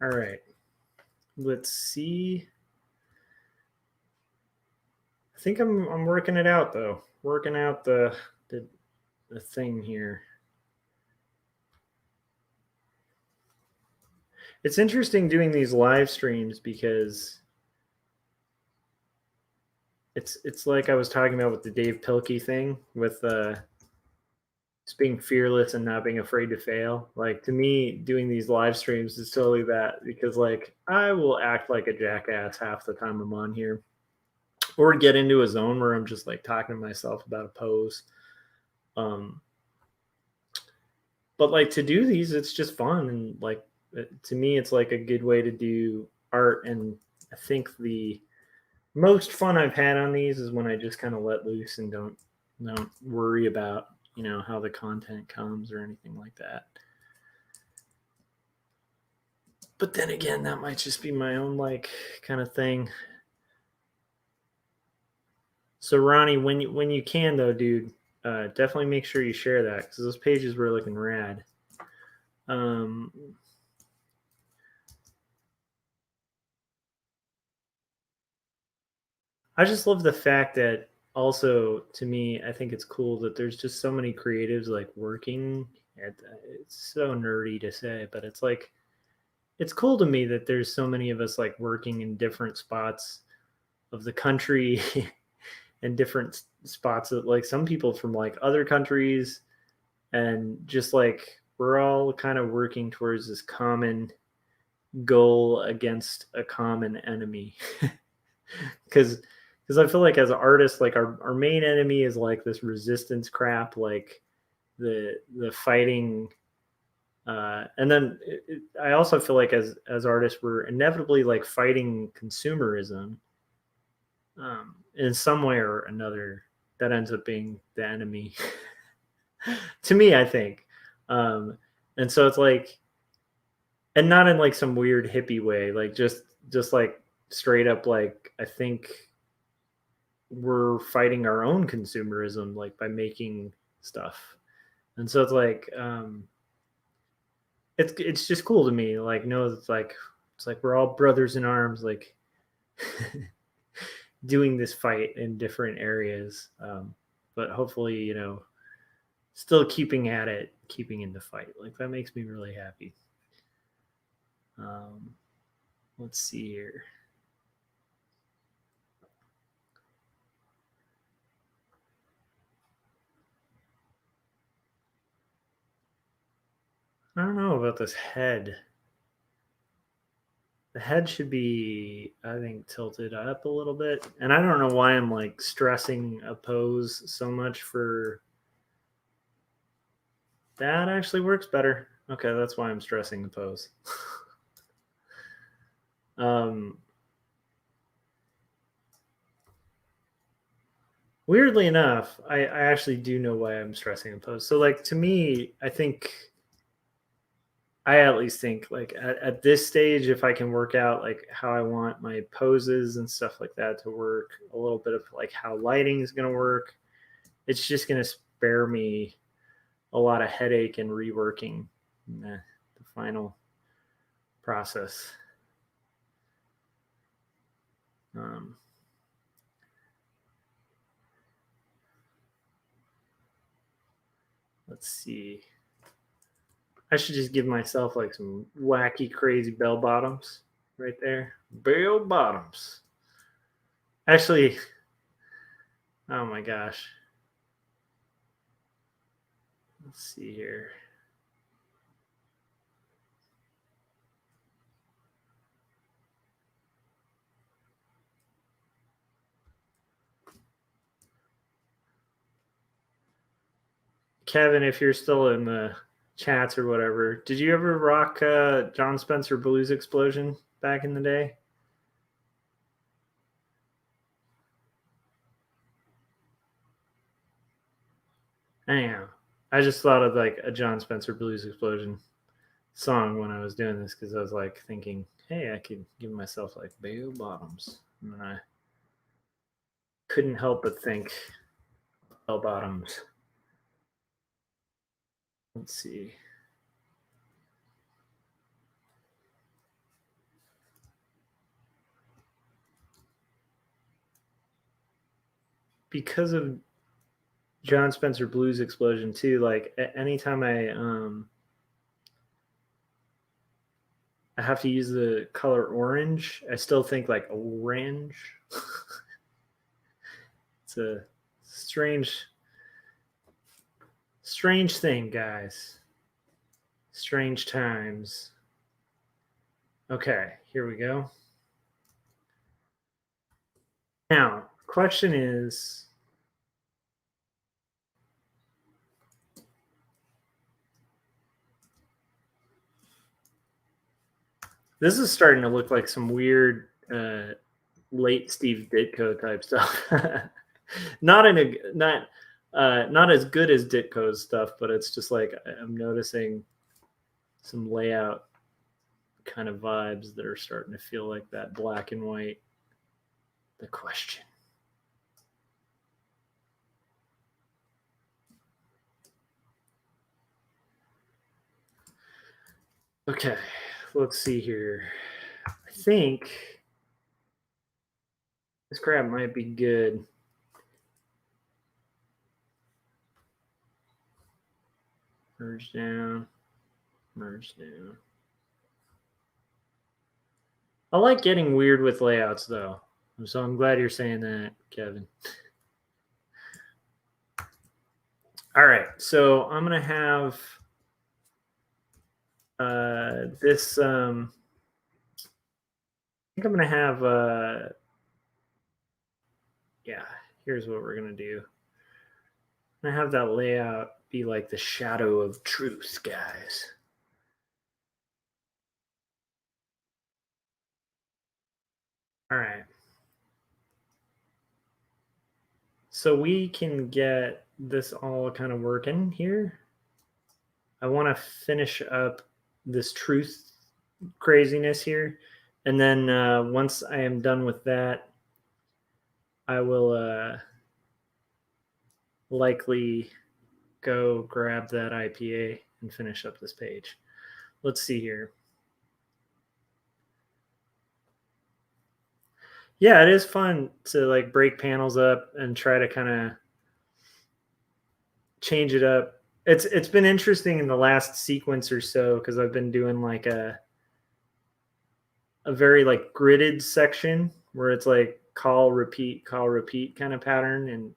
All right. Let's see. I think I'm working it out, though. Working out the thing here. It's interesting doing these live streams because it's like I was talking about with the Dave Pilkey thing with just being fearless and not being afraid to fail. Like, to me, doing these live streams is totally that, because like I will act like a jackass half the time I'm on here, or get into a zone where I'm just like talking to myself about a pose. But like, to do these, it's just fun, and like, to me, it's like a good way to do art and I think the most fun I've had on these is when I just kind of let loose and don't worry about how the content comes or anything like that. But then again, that might just be my own like kind of thing. So Ronnie, when you can though, dude, definitely make sure you share that because those pages were looking rad. Um, I just love the fact that also to me, I think it's cool that there's just so many creatives like working. It's so nerdy to say, but it's like it's cool to me that there's so many of us like working in different spots of the country and different spots that like some people from like other countries and just like we're all kind of working towards this common goal against a common enemy because I feel like as artists like our main enemy is like this resistance crap like the fighting and then I also feel like as artists we're inevitably like fighting consumerism in some way or another that ends up being the enemy to me I think and so it's like and not in like some weird hippie way like just like straight up like I think we're fighting our own consumerism like by making stuff and so it's just cool to me like no it's like we're all brothers in arms like doing this fight in different areas but hopefully still keeping at it keeping in the fight like that makes me really happy um, let's see here. I don't know about this head. The head should be, I think, tilted up a little bit. And I don't know why I'm like stressing a pose so much for that actually works better. Okay, that's why I'm stressing the pose. um, weirdly enough, I actually do know why I'm stressing the pose. So like to me, I at least think like at this stage, if I can work out like how I want my poses and stuff like that to work, a little bit of like how lighting is going to work, it's just going to spare me a lot of headache and reworking the final process. Um, let's see. I should just give myself like some wacky, crazy bell bottoms right there. Bell bottoms. Actually, oh my gosh. Let's see here. Kevin, if you're still in the chats or whatever, did you ever rock John Spencer Blues Explosion back in the day? Anyhow, I just thought of like a John Spencer Blues Explosion song when I was doing this because I was like thinking, hey, I could give myself like bell bottoms. And I couldn't help but think bell bottoms. Let's see. Because of John Spencer Blues Explosion too, like anytime I have to use the color orange, I still think like orange. It's a strange thing, guys. Strange times. Okay, here we go. Now, question is this is starting to look like some weird uh, late Steve Ditko type stuff. Not in a not as good as Ditko's stuff, but it's just like I'm noticing some layout kind of vibes that are starting to feel like that black and white. The Question. Okay, let's see here. I think this crap might be good. Merge down, merge down. I like getting weird with layouts though. So I'm glad you're saying that, Kevin. All right, so I'm gonna have this. I think I'm gonna have. Yeah, here's what we're gonna do. I'm gonna have that layout be like the shadow of truth, guys. All right. So we can get this all kind of working here. I want to finish up this truth craziness here. And then once I am done with that, I will likely go grab that IPA and finish up this page. Let's see here. Yeah, it is fun to like break panels up and try to kind of change it up. It's been interesting in the last sequence or so because I've been doing like a very like gridded section where it's like call repeat kind of pattern and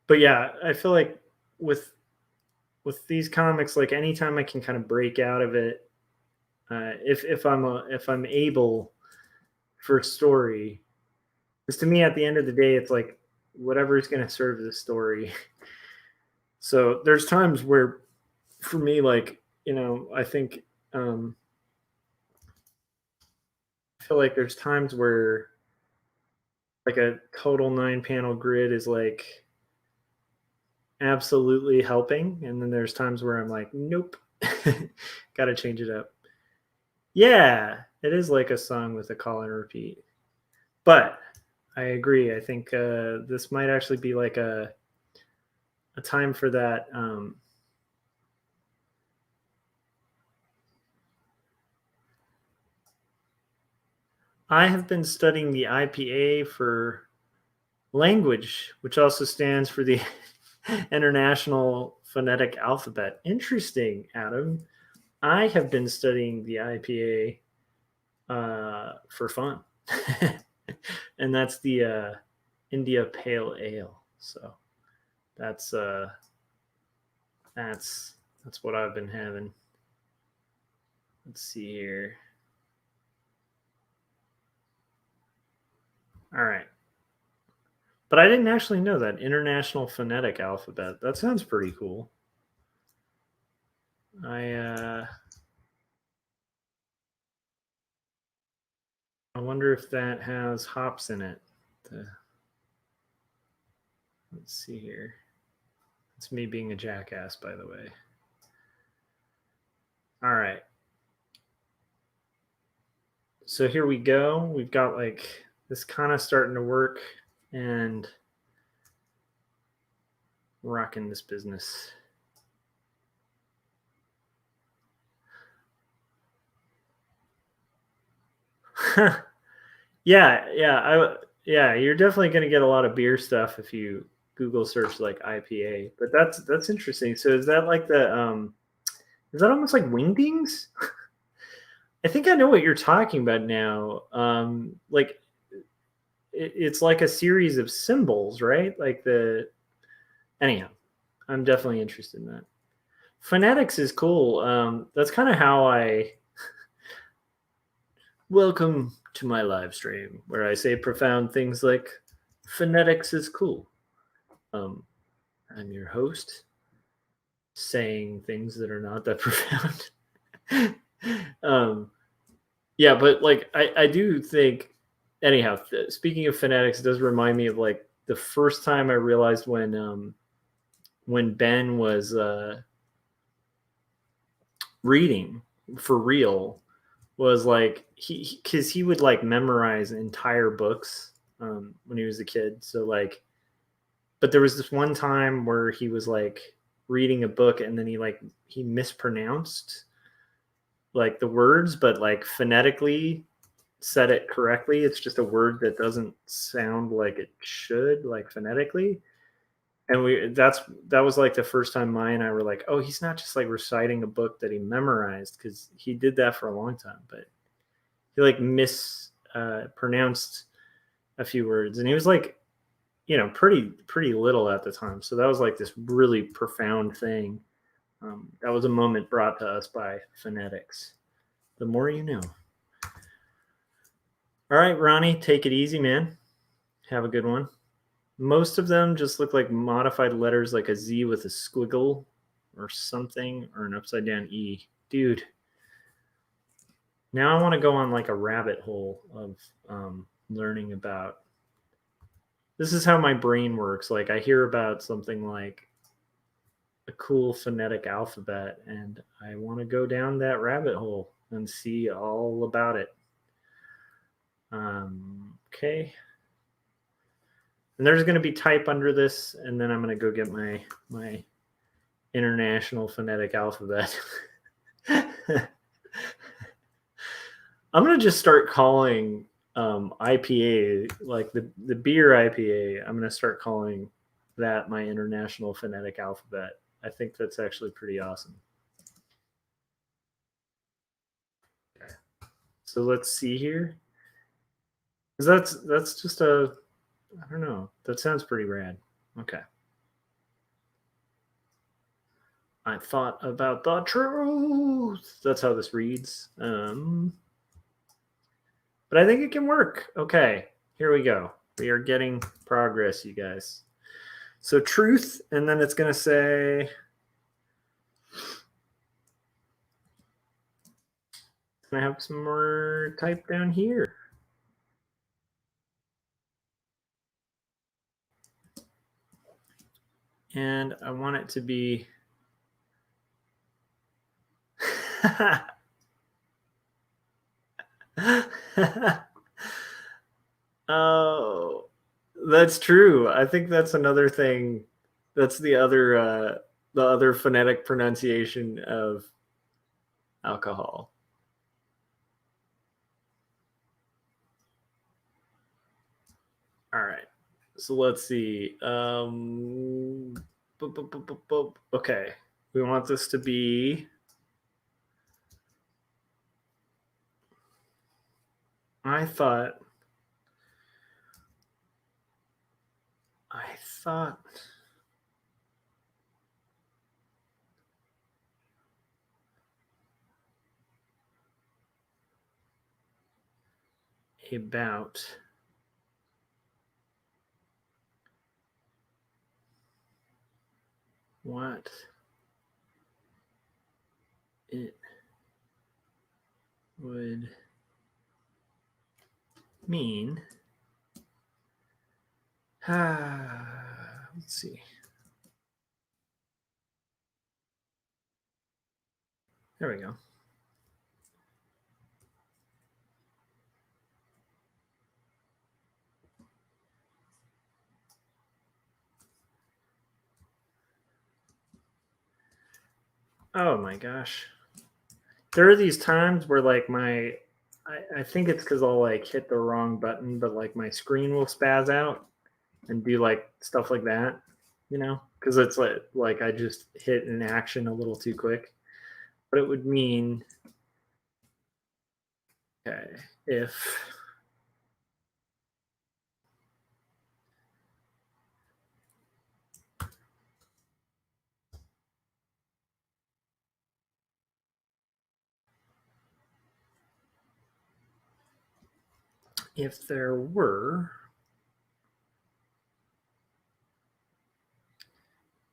but yeah, I feel like with with these comics, like anytime I can kind of break out of it, if I'm able for story, because to me at the end of the day, it's like whatever is going to serve the story. So there's times where, for me, like I think I feel like there's times where like a total 9 panel grid is like absolutely helping, and then there's times where I'm like, nope, got to change it up. Yeah, it is like a song with a call and repeat. But I agree. I think this might actually be like a time for that. I have been studying the IPA for language, which also stands for the International Phonetic Alphabet. Interesting, Adam. I have been studying the IPA for fun, and that's the India Pale Ale. So that's that's what I've been having. Let's see here. All right. But I didn't actually know that International Phonetic Alphabet. That sounds pretty cool. I I wonder if that has hops in it. Let's see here. It's me being a jackass, by the way. All right. So here we go. We've got like this kind of starting to work and rocking this business. Yeah. You're definitely going to get a lot of beer stuff if you Google search like IPA. But that's interesting. So is that like the is that almost like wingdings? I think I know what you're talking about now. Like it's like a series of symbols, right? Like the anyhow, I'm definitely interested in that. Phonetics is cool. That's kind of how I welcome to my live stream where I say profound things like phonetics is cool. Um, I'm your host, saying things that are not that profound. um, Yeah, but like I do think anyhow, speaking of phonetics, it does remind me of like the first time I realized when Ben was reading for real was like because he would like memorize entire books when he was a kid. So like, but there was this one time where he was like reading a book and then he mispronounced like the words, but like phonetically said it correctly. It's just a word that doesn't sound like it should, like phonetically. And that was like the first time Maya and I were like, oh, he's not just like reciting a book that he memorized because he did that for a long time, but he like mispronounced a few words, and he was like, pretty little at the time. So that was like this really profound thing. That was a moment brought to us by phonetics. The more you know. All right, Ronnie, take it easy, man. Have a good one. Most of them just look like modified letters, like a Z with a squiggle or something, or an upside down E. Dude, now I want to go on like a rabbit hole of learning about. This is how my brain works. Like, I hear about something like a cool phonetic alphabet, and I want to go down that rabbit hole and see all about it. Okay. And there's going to be type under this, and then I'm going to go get my international phonetic alphabet. I'm going to just start calling IPA, like the beer IPA. I'm going to start calling that my international phonetic alphabet. I think that's actually pretty awesome. Okay. So let's see here. Because that's just I don't know. That sounds pretty rad. Okay. I thought about the truth. That's how this reads. But I think it can work. Okay, here we go. We are getting progress, you guys. So truth, and then it's going to say, I have some more type down here. And I want it to be. Oh, that's true. I think that's another thing. That's the other phonetic pronunciation of alcohol. All right. So let's see. Okay. We want this to be. I thought. I thought. About. What it would mean. Let's see. There we go. Oh my gosh. There are these times where like I think it's because I'll like hit the wrong button, but like my screen will spaz out and do like stuff like that, because it's like I just hit an action a little too quick. But it would mean, okay, if there were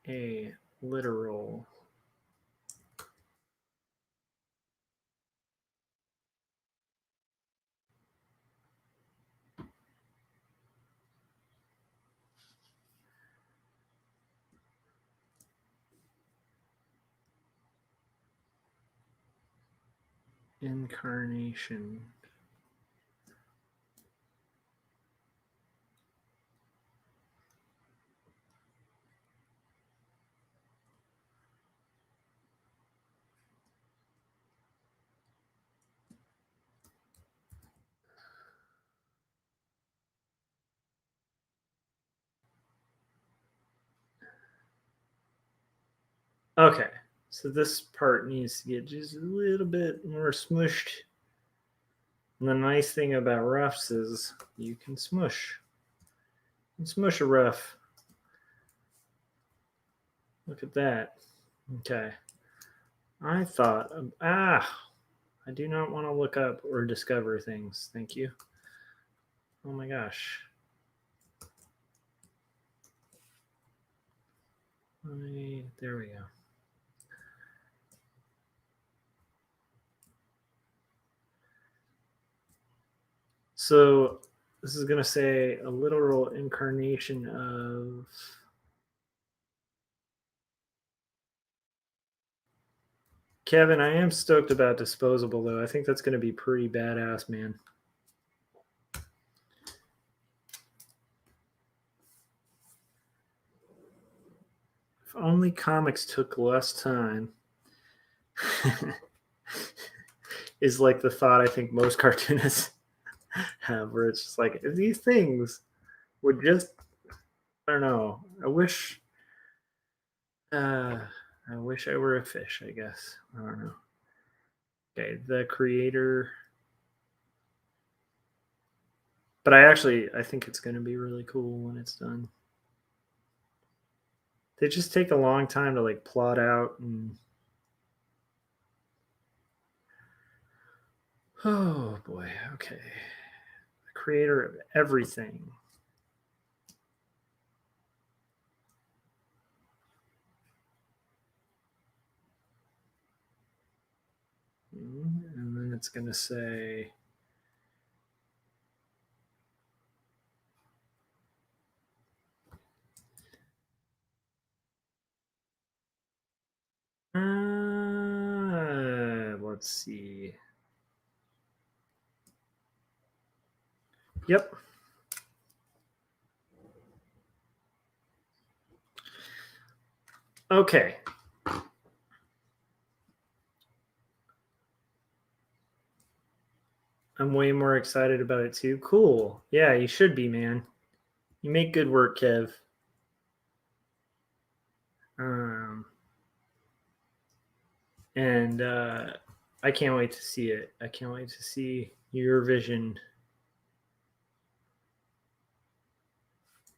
a literal Incarnation. Okay, so this part needs to get just a little bit more smushed. And the nice thing about roughs is you can smush. You can smush a rough. Look at that. Okay. I thought, I do not want to look up or discover things. Thank you. Oh my gosh. There we go. So this is going to say a literal incarnation of Kevin. I am stoked about disposable though. I think that's going to be pretty badass, man. If only comics took less time. Is like the thought I think most cartoonists have, where it's just like, if these things would just, I don't know. I wish I were a fish, I guess. I don't know. Okay, the creator. But I think it's going to be really cool when it's done. They just take a long time to like plot out and. Oh boy, okay. The creator of everything. And then it's going to say. Let's see. Yep. Okay. I'm way more excited about it too. Cool. Yeah, you should be, man. You make good work, Kev. And I can't wait to see it. I can't wait to see your vision.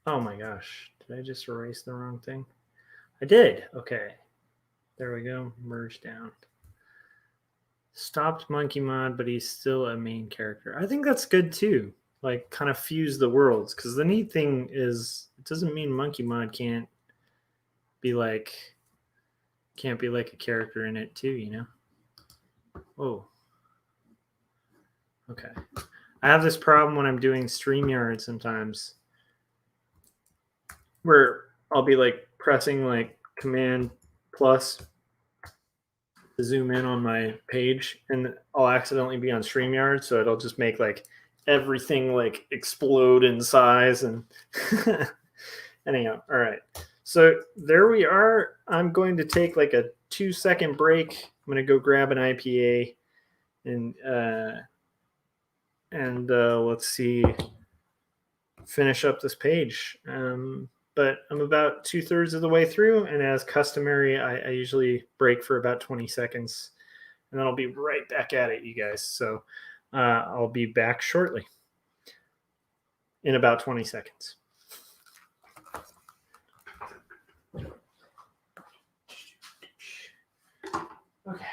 Oh my gosh. Did I just erase the wrong thing? I did. Okay. There we go. Merge down. Stopped Monkey Mod, but he's still a main character. I think that's good too. Like, kind of fuse the worlds. Because the neat thing is, it doesn't mean Monkey Mod can't be like a character in it too, you know? Oh. Okay. I have this problem when I'm doing StreamYard sometimes where I'll be like pressing like Command plus to zoom in on my page, and I'll accidentally be on StreamYard, so it'll just make like everything like explode in size. And anyhow, all right. So there we are. I'm going to take like a 2-second break. I'm going to go grab an IPA and let's see, finish up this page. But I'm about 2/3 of the way through, and as customary, I usually break for about 20 seconds, and then I'll be right back at it, you guys. So I'll be back shortly in about 20 seconds. Okay.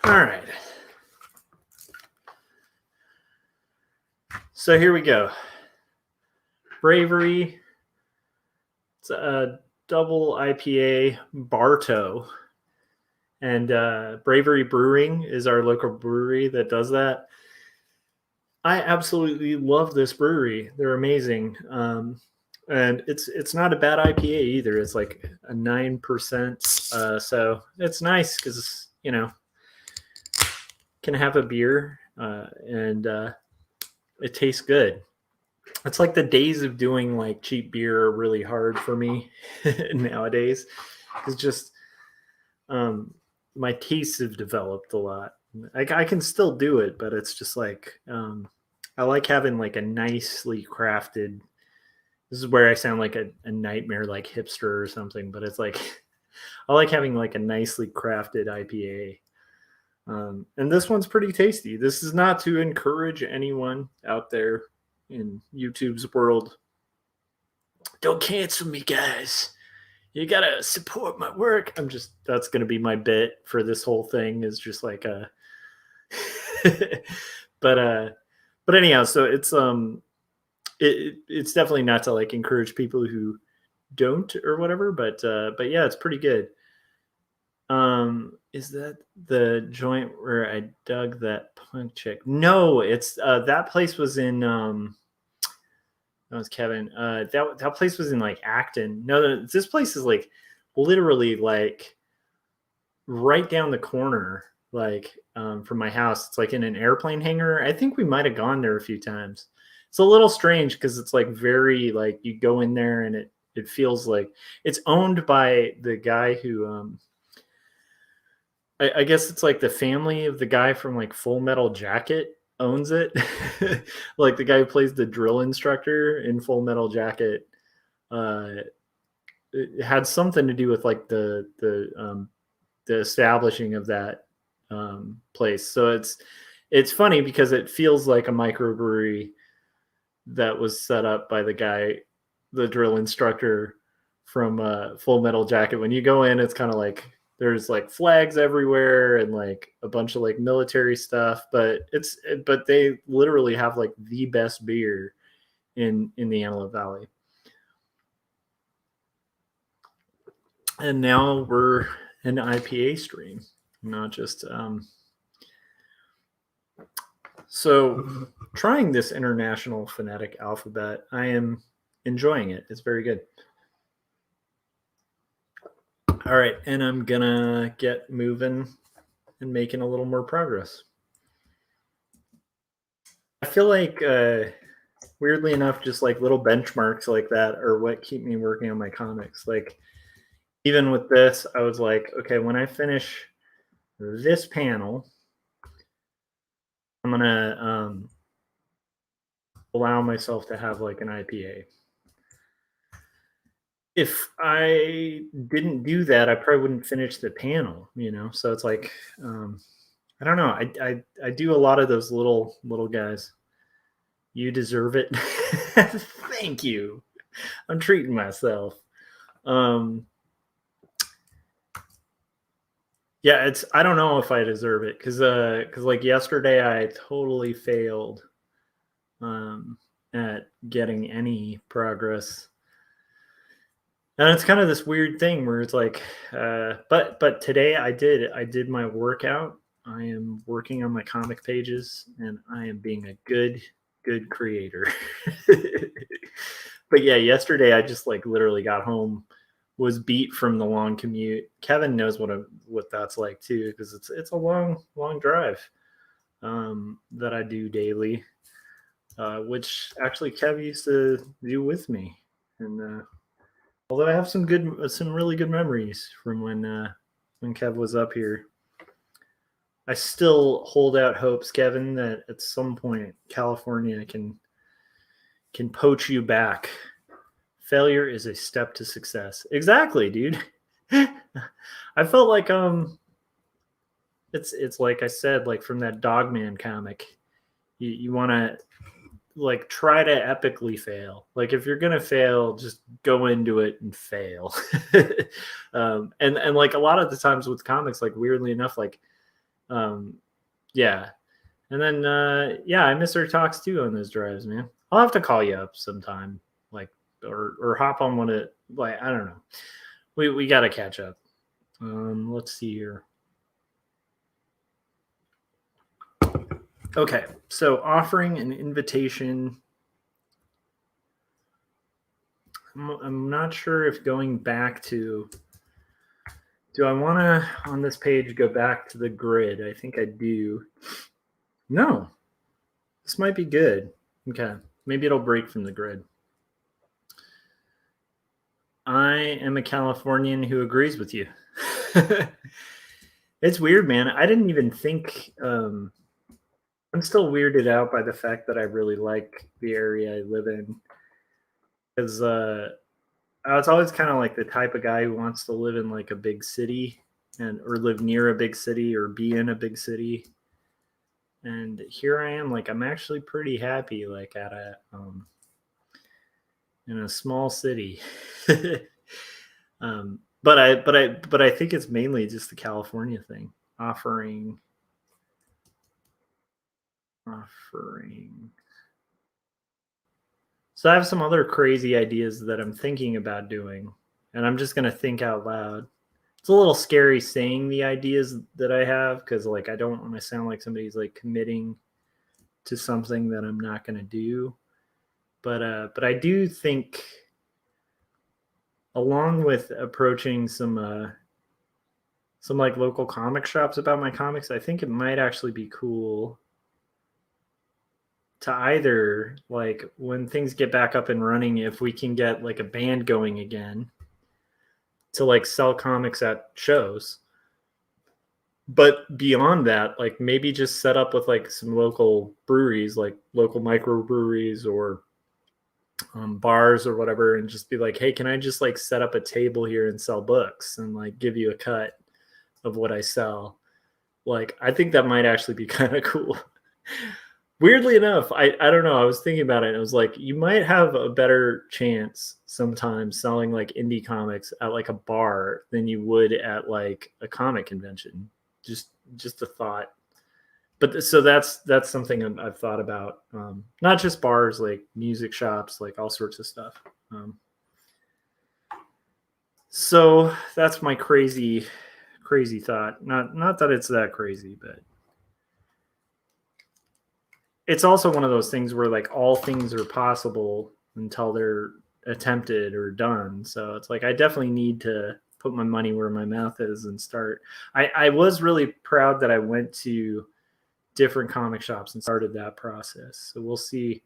All right. So here we go. Bravery. It's a double IPA Bartow. And Bravery Brewing is our local brewery that does that. I absolutely love this brewery. They're amazing. And it's not a bad IPA either. It's like a 9%. So it's nice because, you know, can have a beer and it tastes good. It's like the days of doing like cheap beer are really hard for me nowadays. It's just my tastes have developed a lot. I can still do it, but it's just like I like having like a nicely crafted. This is where I sound like a nightmare, like hipster or something. But it's like I like having like a nicely crafted IPA. And this one's pretty tasty. This is not to encourage anyone out there in YouTube's world. Don't cancel me, guys. You gotta support my work. That's gonna be my bit for this whole thing, is just like a but anyhow, so it's definitely not to like encourage people who don't or whatever, but yeah, it's pretty good. Is that the joint where I dug that punk chick? No, it's that place was in that was Kevin. That place was in like Acton. No, this place is like literally like right down the corner, like from my house. It's like in an airplane hangar. I think we might have gone there a few times. It's a little strange because it's like very like you go in there and it feels like it's owned by the guy who I guess it's like the family of the guy from like Full Metal Jacket owns it. Like the guy who plays the drill instructor in Full Metal Jacket. It had something to do with like the establishing of that place. So it's funny because it feels like a microbrewery that was set up by the guy, the drill instructor from Full Metal Jacket. When you go in, it's kind of like there's like flags everywhere and like a bunch of like military stuff, but they literally have like the best beer in the Antelope Valley. And now we're an IPA stream, not just so trying this international phonetic alphabet, I am enjoying it. It's very good. All right, and I'm gonna get moving and making a little more progress. I feel like weirdly enough, just like little benchmarks like that are what keep me working on my comics. Like even with this, I was like, okay, when I finish this panel, I'm gonna allow myself to have like an IPA. If I didn't do that, I probably wouldn't finish the panel, you know? So it's like, I don't know. I do a lot of those little guys. You deserve it. Thank you. I'm treating myself. Yeah, I don't know if I deserve it because like yesterday I totally failed at getting any progress. And it's kind of this weird thing where it's like, but today I did my workout. I am working on my comic pages, and I am being a good creator. But yeah, yesterday I just like literally got home, was beat from the long commute. Kevin knows what that's like too, because it's a long drive that I do daily, which actually Kev used to do with me, and. Although I have some really good memories from when Kev was up here. I still hold out hopes, Kevin, that at some point California can poach you back. Failure is a step to success. Exactly, dude. I felt like it's like I said, like from that Dogman comic. You want to like try to epically fail. Like if you're gonna fail, just go into it and fail. And like a lot of the times with comics, like weirdly enough, like Yeah. And then I miss our talks too on those drives, man. I'll have to call you up sometime, like or hop on one of like I don't know. We gotta catch up. Let's see here. Okay, so offering an invitation. I'm not sure if going back to. Do I want to on this page go back to the grid? I think I do. No, this might be good. Okay, maybe it'll break from the grid. I am a Californian who agrees with you. It's weird, man. I didn't even think. I'm still weirded out by the fact that I really like the area I live in because I was always kind of like the type of guy who wants to live in like a big city and or live near a big city or be in a big city. And here I am, like I'm actually pretty happy, like at a in a small city. But I think it's mainly just the California thing, offering offering. So I have some other crazy ideas that I'm thinking about doing, and I'm just gonna think out loud. It's a little scary saying the ideas that I have because like I don't want to sound like somebody's like committing to something that I'm not gonna do. But I do think along with approaching some like local comic shops about my comics, I think it might actually be cool to either like when things get back up and running, if we can get like a band going again to like sell comics at shows. But beyond that, like maybe just set up with like some local breweries, like local microbreweries or bars or whatever, and just be like, hey, can I just like set up a table here and sell books and like give you a cut of what I sell? Like, I think that might actually be kind of cool. Weirdly enough, I don't know. I was thinking about it. And it was like you might have a better chance sometimes selling like indie comics at like a bar than you would at like a comic convention. Just a thought. But so that's something I've thought about. Not just bars, like music shops, like all sorts of stuff. So that's my crazy thought. Not that it's that crazy, but it's also one of those things where like all things are possible until they're attempted or done. So it's like I definitely need to put my money where my mouth is and start. I was really proud that I went to different comic shops and started that process. So we'll see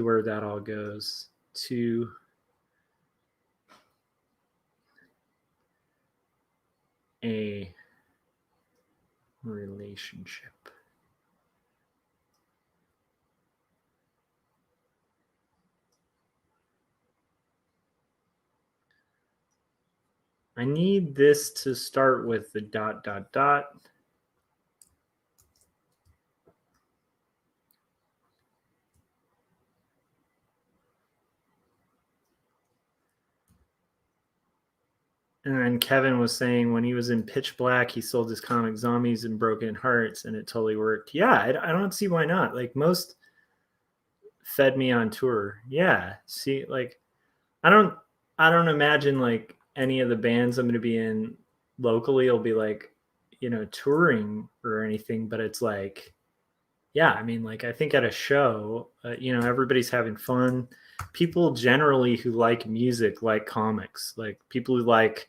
where that all goes. To a relationship. I need this to start with the dot dot dot. And then Kevin was saying when he was in Pitch Black, he sold his comic Zombies and Broken Hearts, and it totally worked. Yeah, I don't see why not. Like most fed me on tour. Yeah, see, like I don't imagine like any of the bands I'm going to be in locally will be like touring or anything, but it's like yeah, I mean like I think at a show, everybody's having fun. People generally who like music like comics, like people who like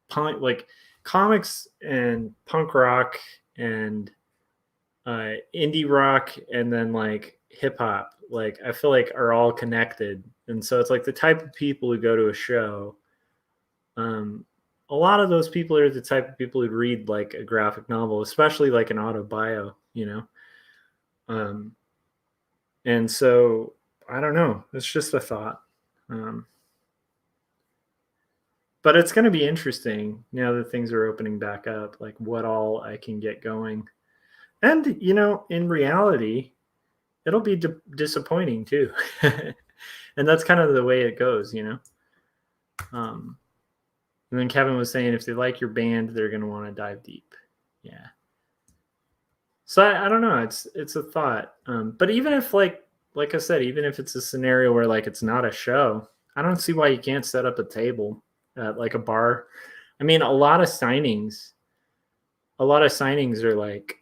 punk, like comics and punk rock and indie rock and then like hip hop, like I feel like are all connected. And so it's like the type of people who go to a show. Um, a lot of those people are the type of people who read like a graphic novel, especially like an autobio. Um, and so I don't know. It's just a thought. Um, but it's going to be interesting now that things are opening back up, like what all I can get going. And, in reality, it'll be disappointing too. And that's kind of the way it goes. And then Kevin was saying if they like your band, they're going to want to dive deep. Yeah. So I don't know. It's a thought. But even if like I said, even if it's a scenario where like it's not a show, I don't see why you can't set up a table at like a bar. I mean, a lot of signings are like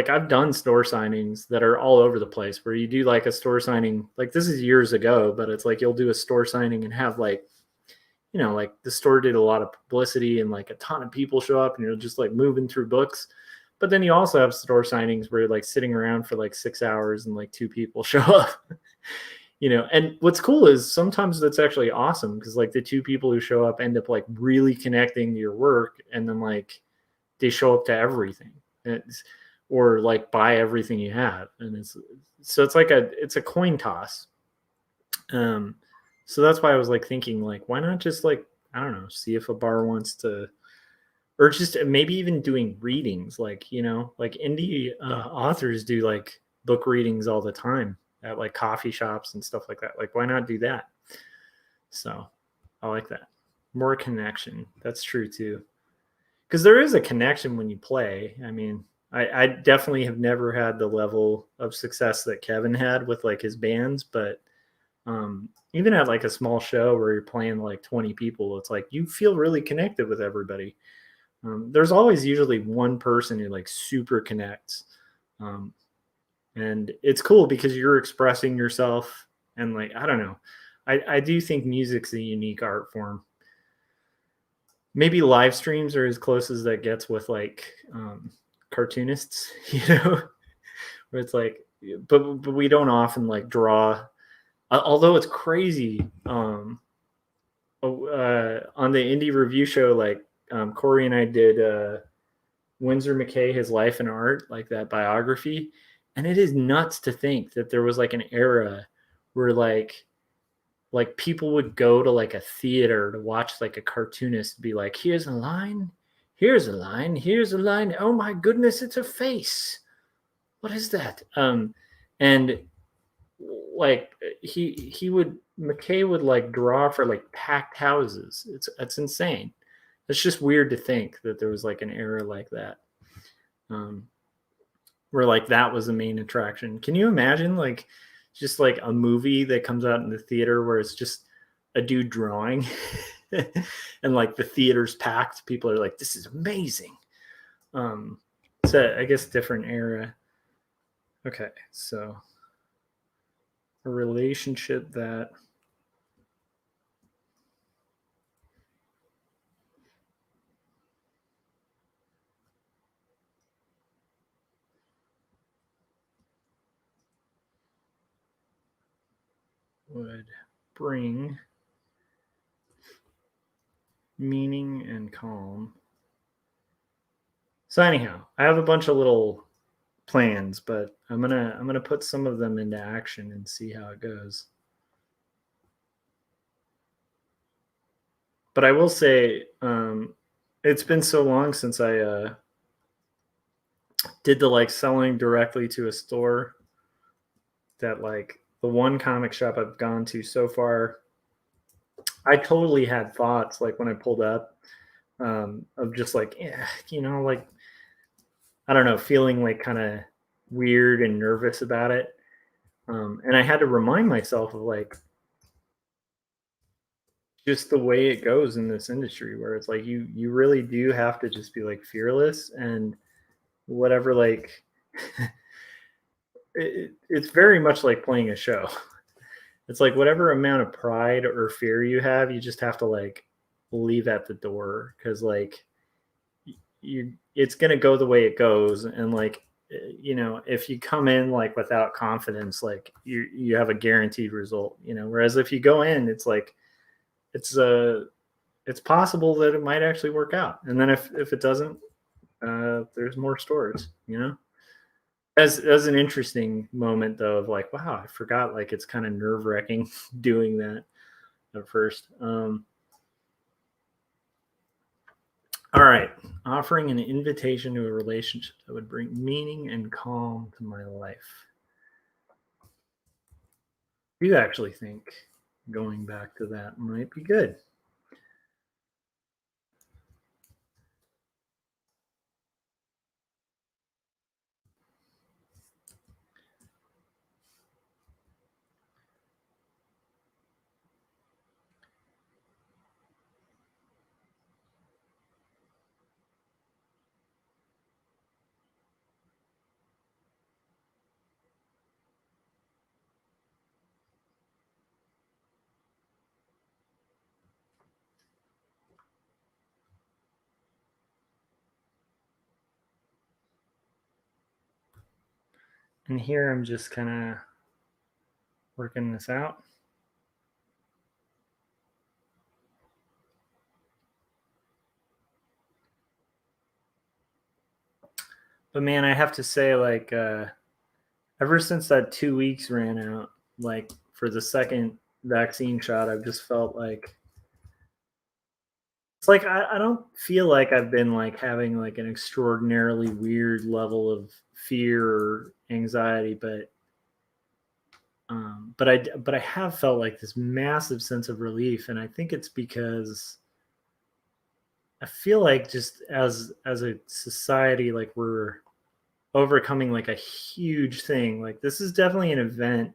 I've done store signings that are all over the place where you do like a store signing, like this is years ago, but it's like you'll do a store signing and have like, like the store did a lot of publicity and like a ton of people show up and you're just like moving through books. But then you also have store signings where you're like sitting around for like 6 hours and like two people show up. And what's cool is sometimes that's actually awesome because like the two people who show up end up like really connecting to your work and then like they show up to everything. Or like buy everything you have. And it's like it's a coin toss. So that's why I was like thinking like why not just like I don't know, see if a bar wants to, or just maybe even doing readings like like indie authors do like book readings all the time at like coffee shops and stuff like that. Like why not do that? So I like that. More connection. That's true too. Because there is a connection when you play. I mean, I definitely have never had the level of success that Kevin had with like his bands, but even at like a small show where you're playing like 20 people, it's like you feel really connected with everybody. There's always usually one person who like super connects. Um, and it's cool because you're expressing yourself and like, I don't know. I do think music's a unique art form. Maybe live streams are as close as that gets with like cartoonists, where it's like, but we don't often like draw. Although it's crazy, on the indie review show, like Corey and I did Winsor McKay, His Life and Art, like that biography, and it is nuts to think that there was like an era where like people would go to like a theater to watch like a cartoonist be like, here's a line, here's a line, here's a line, oh my goodness, it's a face, what is that? And like he would McKay would like draw for like packed houses. It's insane. It's just weird to think that there was like an era like that, um where like that was the main attraction. Can you imagine like just like a movie that comes out in the theater where it's just a dude drawing and like the theater's packed, people are like, this is amazing. It's I guess different era. Okay, so a relationship that would bring meaning and calm. So anyhow, I have a bunch of little plans, but I'm gonna put some of them into action and see how it goes. But I will say, it's been so long since I did the like selling directly to a store that like the one comic shop I've gone to so far, I totally had thoughts like when I pulled up, of just like, yeah, like I don't know, feeling like kind of weird and nervous about it. And I had to remind myself of like just the way it goes in this industry where it's like you really do have to just be like fearless and whatever like it's very much like playing a show. It's like whatever amount of pride or fear you have, you just have to like leave at the door because like you it's gonna go the way it goes, and like if you come in like without confidence, like you have a guaranteed result. Whereas if you go in, it's like it's it's possible that it might actually work out, and then if it doesn't, there's more stores. As an interesting moment though of like, wow, I forgot, like it's kind of nerve-wracking doing that at first. All right, offering an invitation to a relationship that would bring meaning and calm to my life. You actually think going back to that might be good. And here I'm just kind of working this out. But man, I have to say, like, ever since that 2 weeks ran out, like for the second vaccine shot, I've just felt like it's like I don't feel like I've been like having like an extraordinarily weird level of fear or anxiety, but I have felt like this massive sense of relief, and I think it's because I feel like just as a society, like we're overcoming like a huge thing. Like this is definitely an event.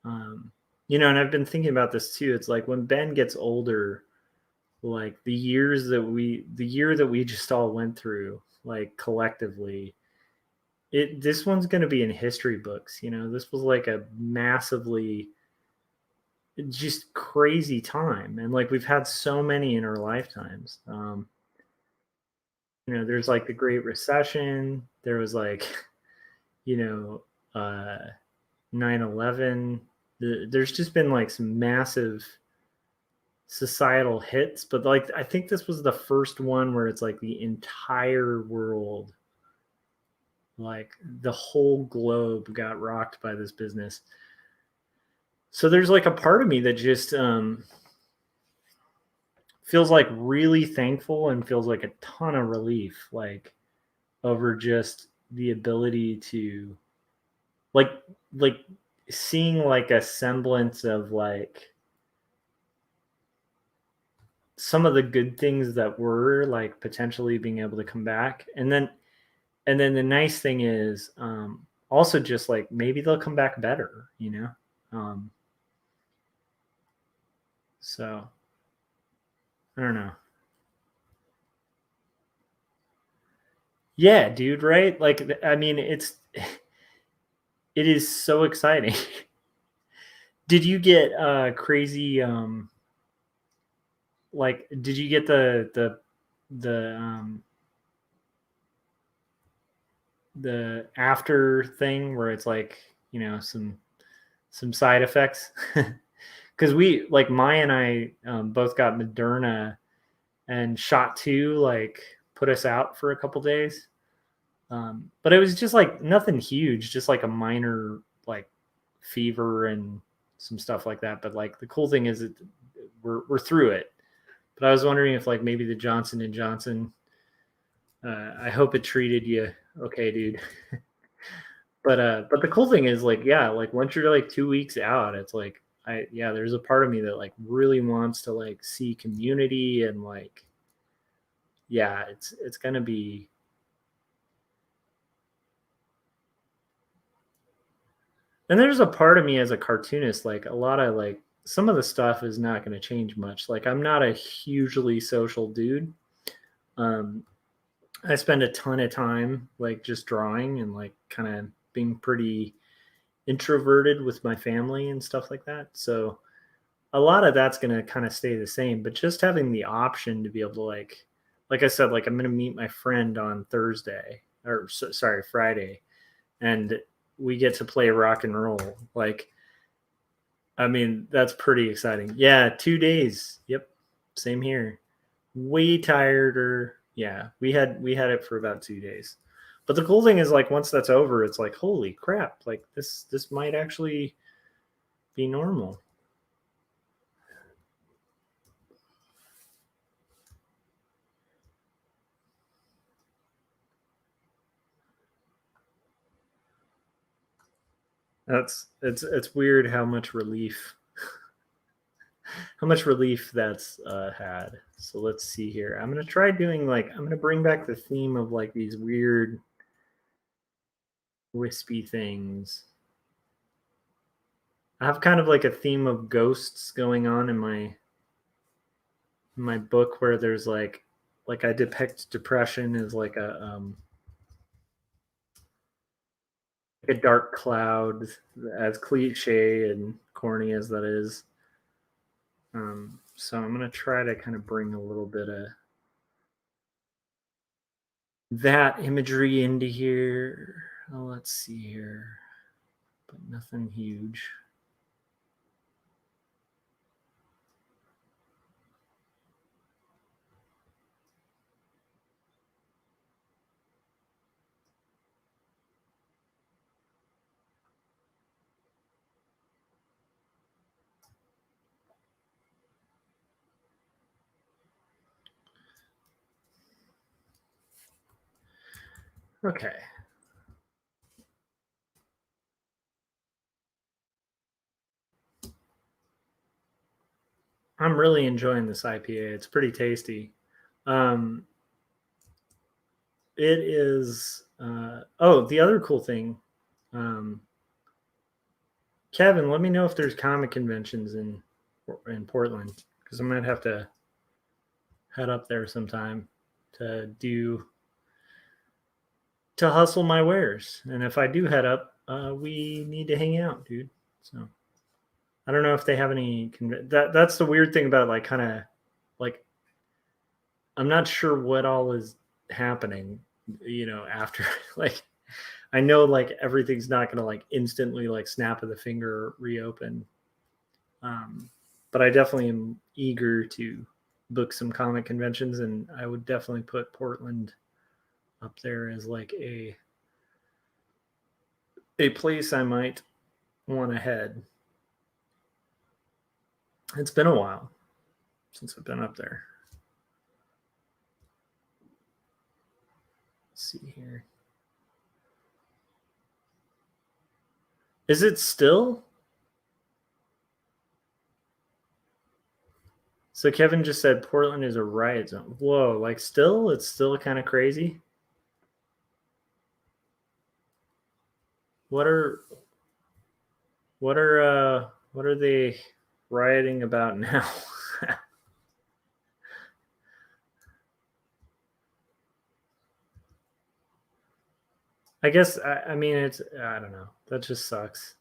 Um, and I've been thinking about this too. It's like when Ben gets older, like the year that we just all went through, like collectively, this one's going to be in history books. This was like a massively just crazy time, and like we've had so many in our lifetimes. There's like the Great Recession. There was like, you know, uh, 9/11. There's just been like some massive societal hits, but like I think this was the first one where it's like the entire world, like the whole globe got rocked by this business. So there's like a part of me that just feels like really thankful and feels like a ton of relief, like over just the ability to like like seeing like a semblance of like some of the good things that were like potentially being able to come back, and then the nice thing is also just like maybe they'll come back better. So I don't know. Yeah, dude, right? Like I mean it is so exciting. Did you get crazy like did you get the the after thing where it's like, some side effects? Because we like Maya and I both got Moderna, and shot two like put us out for a couple days. But it was just like nothing huge, just like a minor like fever and some stuff like that. But like the cool thing is that we're through it. But I was wondering if like maybe the Johnson and Johnson. I hope it treated you okay, dude. But the cool thing is like yeah, like once you're like 2 weeks out, it's like there's a part of me that like really wants to like see community and like yeah, it's gonna be. And there's a part of me as a cartoonist, like a lot of like some of the stuff is not going to change much. Like I'm not a hugely social dude. Um, I spend a ton of time like just drawing and like kind of being pretty introverted with my family and stuff like that. So a lot of that's going to kind of stay the same, but just having the option to be able to like I said, like I'm going to meet my friend on Thursday or sorry, Friday, and we get to play rock and roll. Like I mean, that's pretty exciting. Yeah, 2 days. Yep, same here. Way tireder. Yeah, we had it for about 2 days. But the cool thing is, like, once that's over, it's like, holy crap! Like this might actually be normal. It's weird how much relief that's had. So let's see here. I'm gonna try doing like I'm gonna bring back the theme of like these weird wispy things. I have kind of like a theme of ghosts going on in my book where there's like I depict depression as like a dark cloud, as cliche and corny as that is. So I'm gonna try to kind of bring a little bit of that imagery into here. let's see here, but nothing huge. Okay. I'm really enjoying this IPA. It's pretty tasty. It is. The other cool thing, um, Kevin, let me know if there's comic conventions in Portland, because I might have to head up there sometime to hustle my wares. And if I do head up, we need to hang out, dude. So I don't know if they have any. That's the weird thing about like kind of like I'm not sure what all is happening, after like I know like everything's not going to like instantly like snap of the finger reopen. But I definitely am eager to book some comic conventions, and I would definitely put Portland up there as like a place I might want to head. It's been a while since I've been up there. Let's see here. Is it still? So Kevin just said Portland is a riot zone. Whoa, like still? It's still kind of crazy. What are what are they rioting about now? I guess I mean it's I don't know. That just sucks.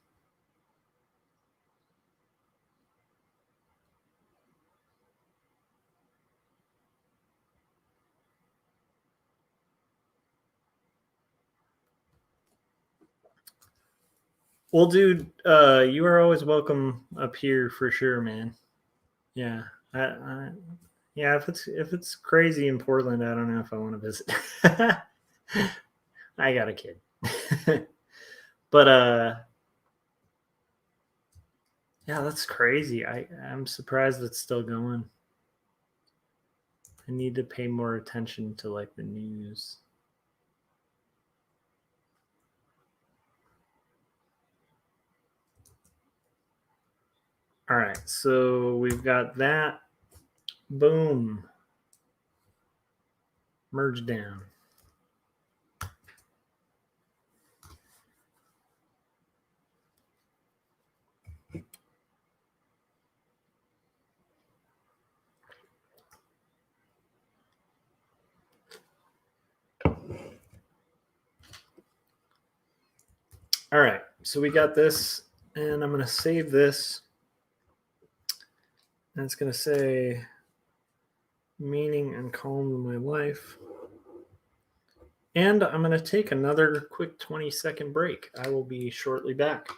Well, dude, you are always welcome up here for sure, man. Yeah, yeah. If it's crazy in Portland, I don't know if I want to visit. I got a kid, but yeah, that's crazy. I'm surprised it's still going. I need to pay more attention to like the news. All right, so we've got that. Boom. Merge down. All right, so we got this, and I'm going to save this. And it's going to say meaning and calm in my life. And I'm going to take another quick 20-second break. I will be shortly back.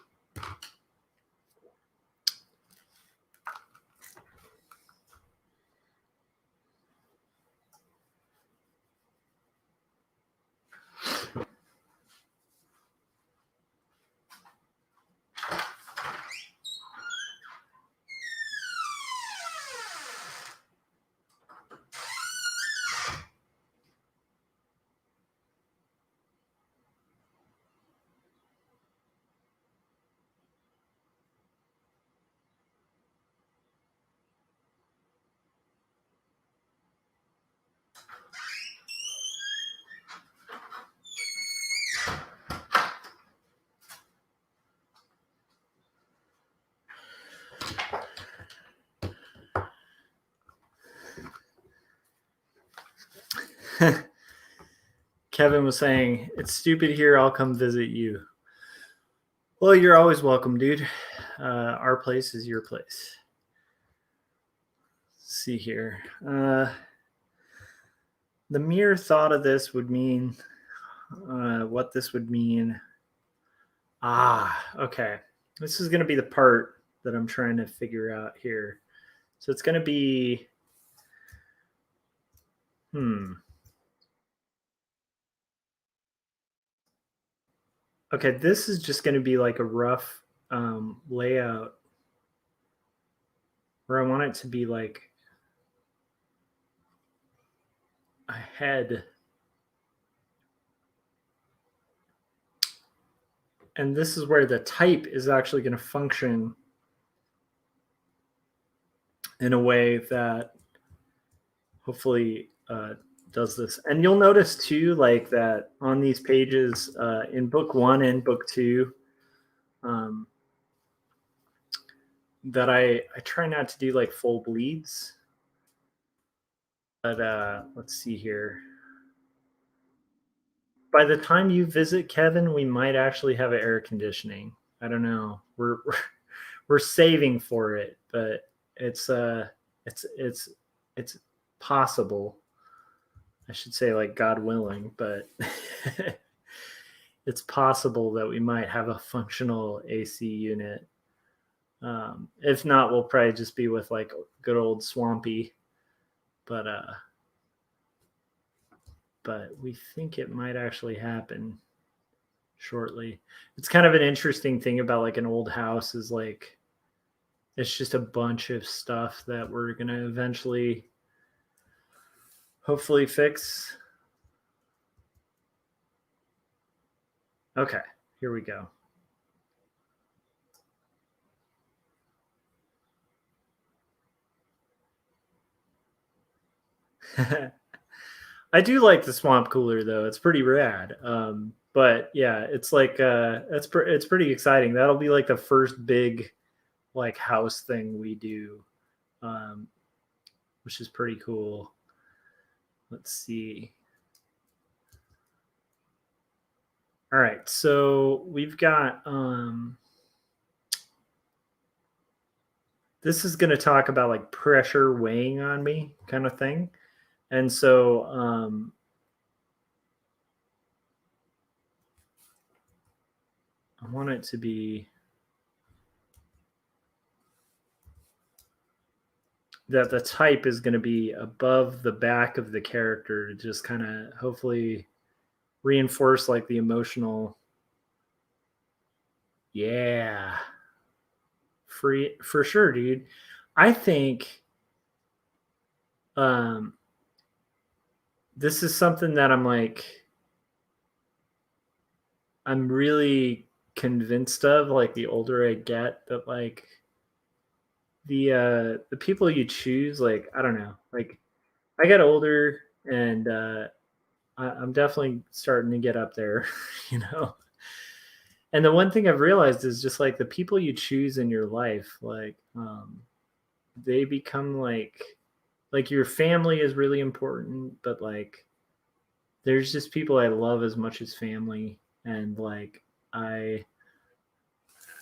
Kevin was saying, it's stupid here. I'll come visit you. Well, you're always welcome, dude. Our place is your place. Let's see here. The mere thought of this would mean what this would mean. Okay. This is going to be the part that I'm trying to figure out here. So it's going to be, Okay, this is just going to be like a rough layout where I want it to be like a head. And this is where the type is actually going to function in a way that hopefully does this. And you'll notice too, like that on these pages in book 1 and book 2, that I try not to do like full bleeds. But let's see here. By the time you visit, Kevin, we might actually have air conditioning. I don't know. We're saving for it, but it's it's possible. I should say like God willing, but it's possible that we might have a functional AC unit. If not, we'll probably just be with like good old Swampy. But we think it might actually happen shortly. It's kind of an interesting thing about like an old house is like it's just a bunch of stuff that we're going to eventually hopefully fix. Okay, here we go. I do like the swamp cooler though. It's pretty rad. But yeah, it's like it's pretty exciting. That'll be like the first big like house thing we do, which is pretty cool. Let's see. All right, so we've got this is going to talk about like pressure weighing on me kind of thing. And so I want it to be that the type is going to be above the back of the character to just kind of hopefully reinforce like the emotional. Yeah. Free for sure, dude. I think this is something that I'm really convinced of like the older I get that like the people you choose, like I don't know, like I get older and I'm definitely starting to get up there, you know. And the one thing I've realized is just like the people you choose in your life, like they become like your family is really important, but like there's just people I love as much as family, and like I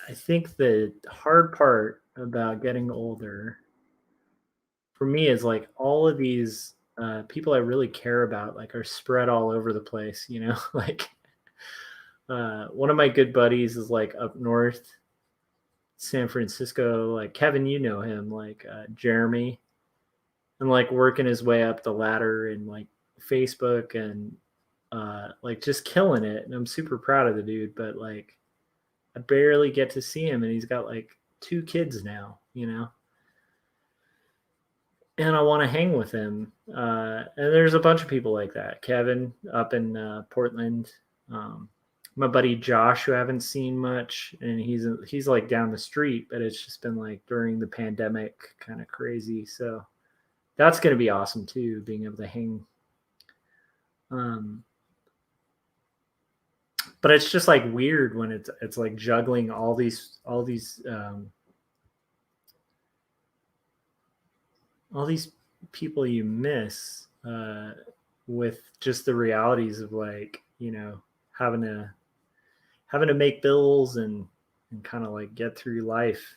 I think the hard part about getting older for me is like all of these people I really care about like are spread all over the place, you know. Like one of my good buddies is like up north, San Francisco. Like Kevin, you know him, like Jeremy, and like working his way up the ladder in like Facebook and like just killing it. And I'm super proud of the dude, but like I barely get to see him, and he's got like 2 kids now, you know. And I want to hang with him. And there's a bunch of people like that. Kevin up in Portland, my buddy Josh, who I haven't seen much, and he's like down the street, but it's just been like during the pandemic, kind of crazy. So that's gonna be awesome too, being able to hang. Um, but it's just like weird when it's like juggling all these people you miss with just the realities of like, you know, having to make bills and kind of like get through life.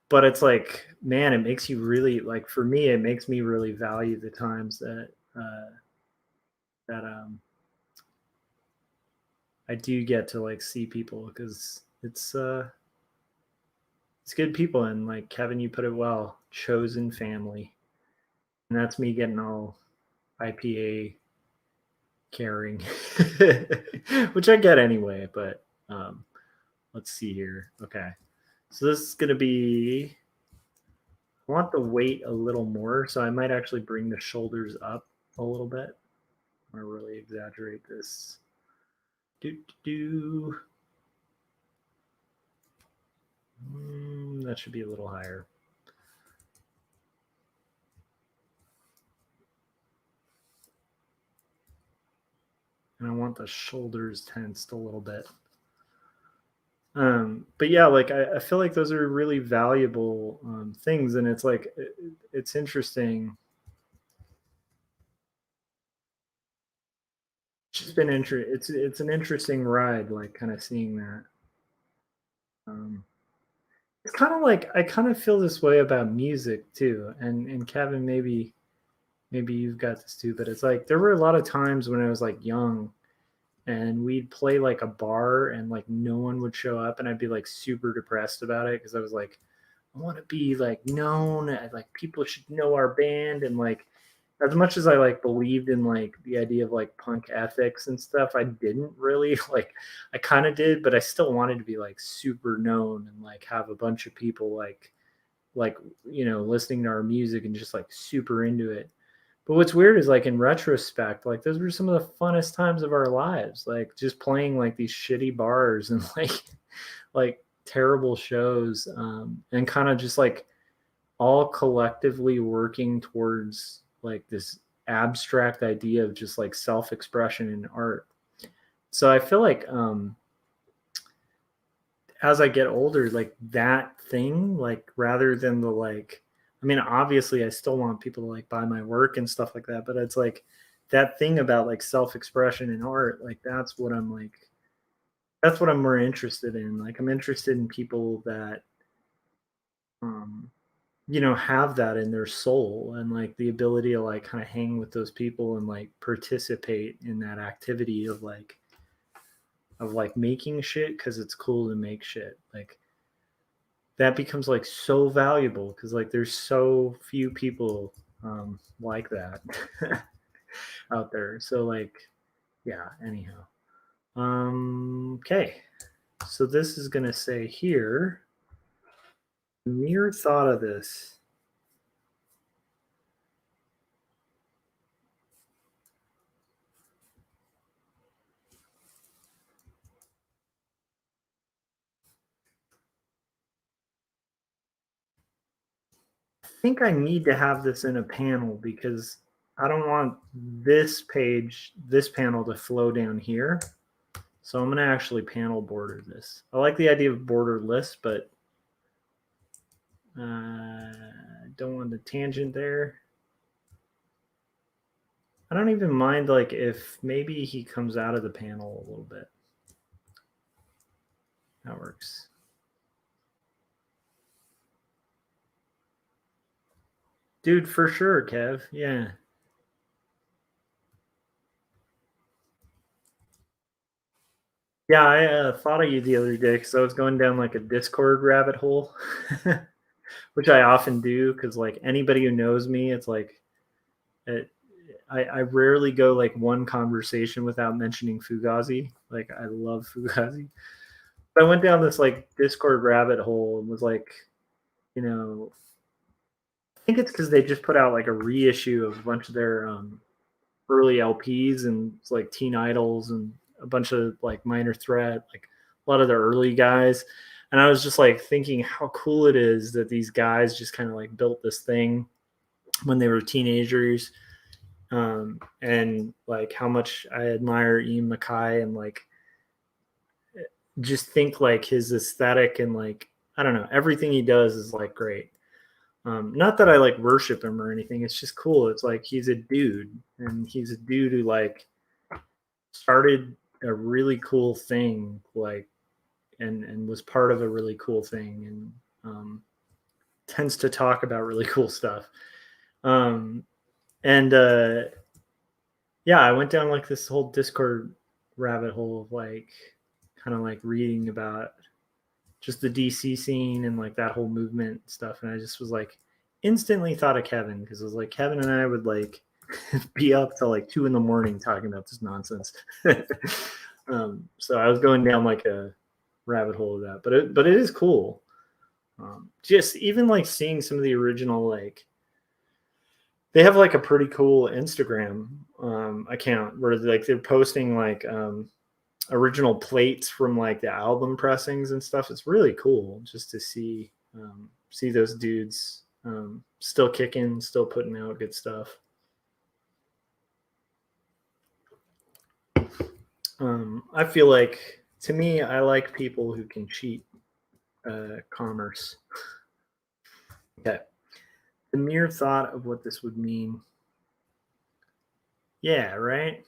But it's like, man, it makes you really like, for me it makes me really value the times that that I do get to like see people because it's good people, and like Kevin, you put it well, chosen family, and that's me getting all IPA caring, which I get anyway. But let's see here. Okay, so this is gonna be. I want the weight a little more, so I might actually bring the shoulders up a little bit. I'm gonna really exaggerate this. Do do. That should be a little higher. And I want the shoulders tensed a little bit. But yeah, like I feel like those are really valuable things, and it's like it's interesting. It's just been it's an interesting ride, like kind of seeing that. Um, it's kind of like I kind of feel this way about music too, and Kevin, maybe you've got this too, but it's like there were a lot of times when I was like young and we'd play like a bar and like no one would show up and I'd be like super depressed about it because I was like, I want to be like known, like people should know our band, and like as much as I like believed in like the idea of like punk ethics and stuff, I didn't really like, I kind of did, but I still wanted to be like super known and like have a bunch of people like listening to our music and just like super into it. But what's weird is like in retrospect, like those were some of the funnest times of our lives, like just playing like these shitty bars and like terrible shows, and kind of just like all collectively working towards like this abstract idea of just like self-expression in art. So I feel like as I get older, like that thing, like rather than the like, I mean, obviously I still want people to like buy my work and stuff like that, but it's like that thing about like self-expression in art, like that's what I'm more interested in. Like I'm interested in people that um have that in their soul and like the ability to like kind of hang with those people and like participate in that activity of like making shit because it's cool to make shit. Like that becomes like so valuable because like there's so few people like that out there. So like yeah, anyhow. Okay. So this is gonna say here, mere thought of this. I think I need to have this in a panel because I don't want this panel to flow down here. So I'm gonna actually panel border this. I like the idea of borderless, but don't want the tangent there. I don't even mind like if maybe he comes out of the panel a little bit. That works. Dude, for sure, Kev. Yeah. Yeah, I thought of you the other day because I was going down like a Discord rabbit hole, which I often do because like anybody who knows me, it's like it, I rarely go like one conversation without mentioning Fugazi. Like I love Fugazi. But I went down this like Discord rabbit hole and was like, you know, I think it's because they just put out like a reissue of a bunch of their early LPs and it's like Teen Idols and a bunch of like Minor Threat, like a lot of the early guys. And I was just like thinking how cool it is that these guys just kind of like built this thing when they were teenagers. And like how much I admire Ian Mackay and like just think like his aesthetic and like I don't know, everything he does is like great. Not that I like worship him or anything. It's just cool. It's like he's a dude, and he's a dude who like started a really cool thing, like and was part of a really cool thing, and tends to talk about really cool stuff. Um, and yeah, I went down like this whole Discord rabbit hole of like kind of like reading about just the DC scene and like that whole movement stuff. And I just was like instantly thought of Kevin because it was like Kevin and I would like be up till like 2 a.m. talking about this nonsense. So I was going down like a rabbit hole of that, but it is cool. Just even like seeing some of the original like they have like a pretty cool Instagram account where like they're posting like original plates from like the album pressings and stuff. It's really cool just to see those dudes still kicking, still putting out good stuff. I feel like to me, I like people who can cheat commerce. Okay, the mere thought of what this would mean. Yeah, right.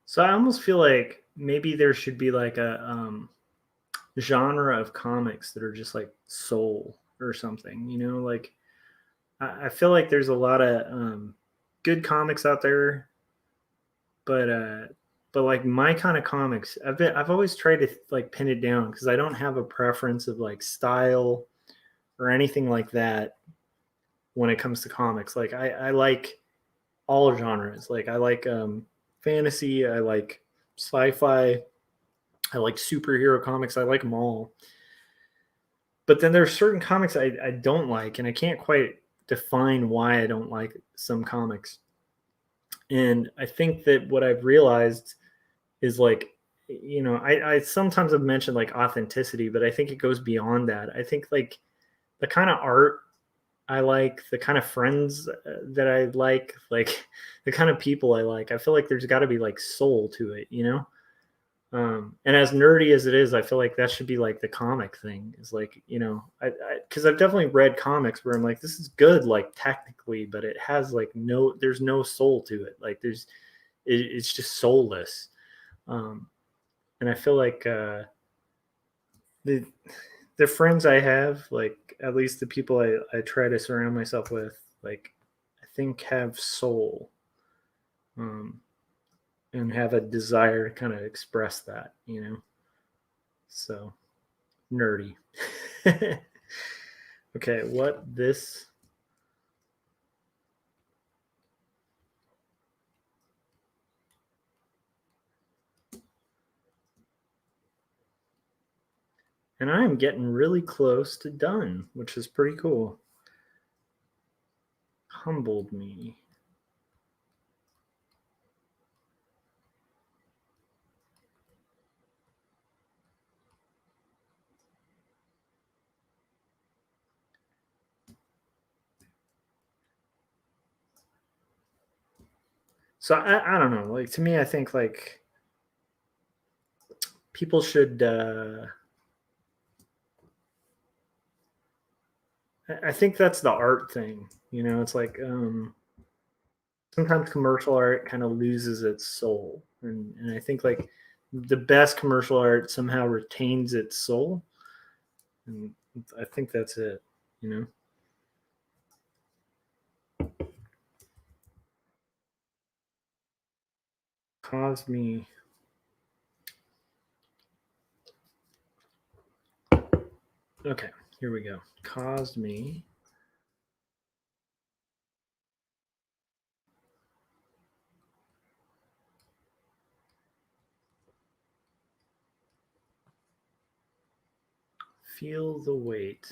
So I almost feel like maybe there should be like a genre of comics that are just like soul or something. You know, like I feel like there's a lot of good comics out there, but like my kind of comics, I've always tried to like pin it down because I don't have a preference of like style or anything like that when it comes to comics. Like I like all genres. Like I like fantasy, I like sci-fi, I like superhero comics. I like them all. But then there's certain comics I don't like, and I can't quite define why I don't like some comics. And I think that what I've realized is like, I sometimes have mentioned like authenticity, but I think it goes beyond that. I think like the kind of art I like, the kind of friends that I like the kind of people I like, I feel like there's got to be like soul to it, you know? And as nerdy as it is, I feel like that should be like the comic thing. Is like, because I've definitely read comics where I'm like, this is good, like technically, but it has like there's no soul to it. Like it's just soulless. Um, and I feel like the the friends I have, like at least the people I try to surround myself with, like I think have soul. Um, and have a desire to kind of express that, So nerdy. Okay, what this? And I am getting really close to done, which is pretty cool. Humbled me. So I don't know. Like to me, I think like people should. I think that's the art thing. It's like sometimes commercial art kind of loses its soul, and I think like the best commercial art somehow retains its soul, and I think that's it. You know, caused me. Okay, here we go. Caused me feel the weight.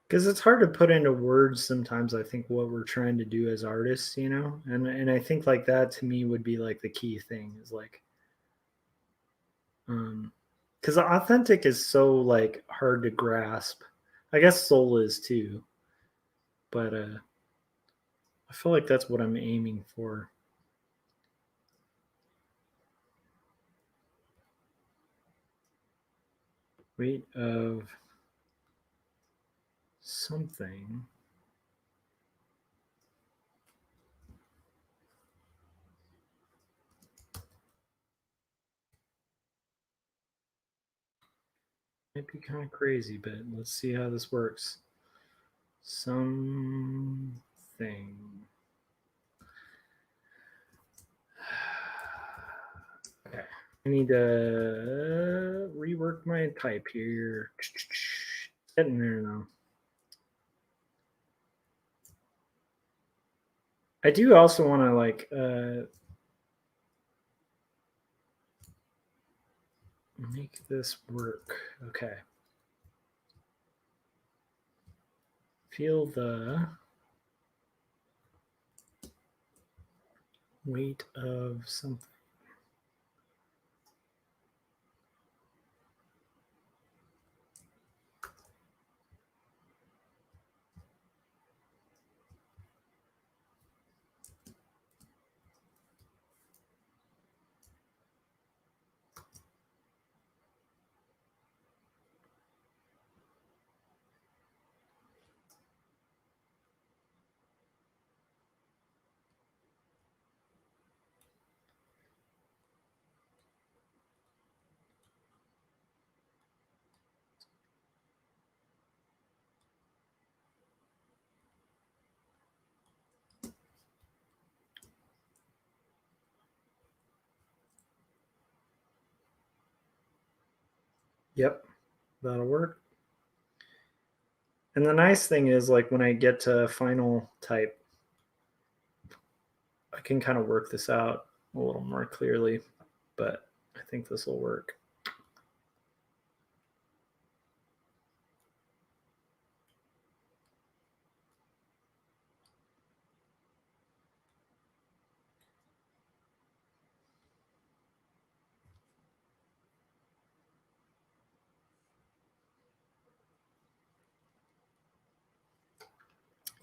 because it's hard to put into words sometimes. I think what we're trying to do as artists, and I think like that to me would be like the key thing is like, because authentic is so like hard to grasp. I guess soul is too, but I feel like that's what I'm aiming for. Weight of something. Might be kind of crazy, but let's see how this works. Something. Okay. I need to rework my type here. Getting there now. I do also want to like make this work. Okay. Feel the weight of something. Yep, that'll work. And the nice thing is like when I get to final type, I can kind of work this out a little more clearly, but I think this will work.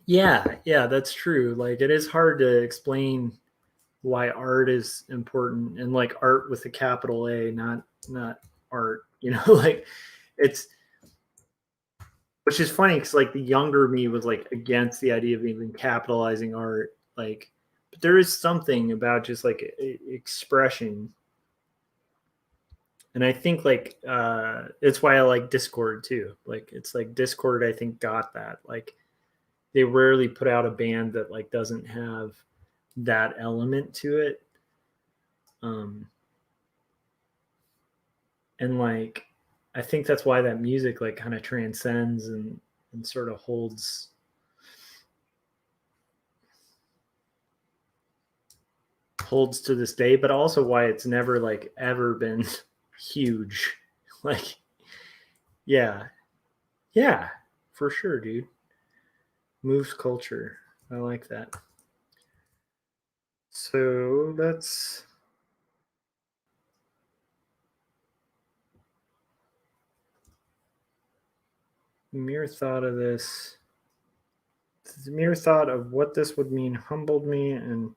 Yeah, that's true. Like it is hard to explain why art is important and like art with a capital A, not art, like it's which is funny because like the younger me was like against the idea of even capitalizing art, like but there is something about just like expression, and I think like it's why I like Discord too. Like it's like Discord I think got that, like they rarely put out a band that like doesn't have that element to it. um and like I think that's why that music like kind of transcends and sort of holds to this day, but also why it's never like ever been huge. Like, yeah, yeah, for sure, dude. Moves culture. I like that. So that's mere thought of this. The mere thought of what this would mean humbled me, and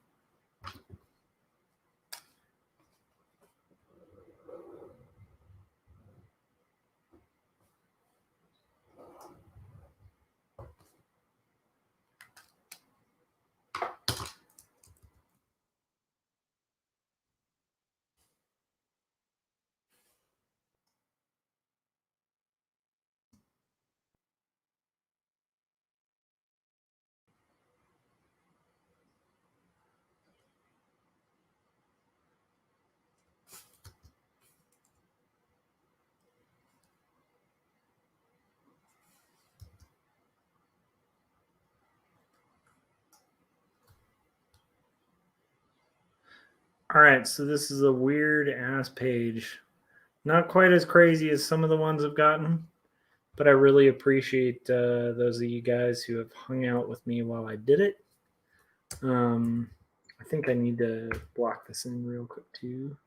all right. So this is a weird ass page. Not quite as crazy as some of the ones I've gotten, But I really appreciate those of you guys who have hung out with me while I did it. I think I need to block this in real quick too.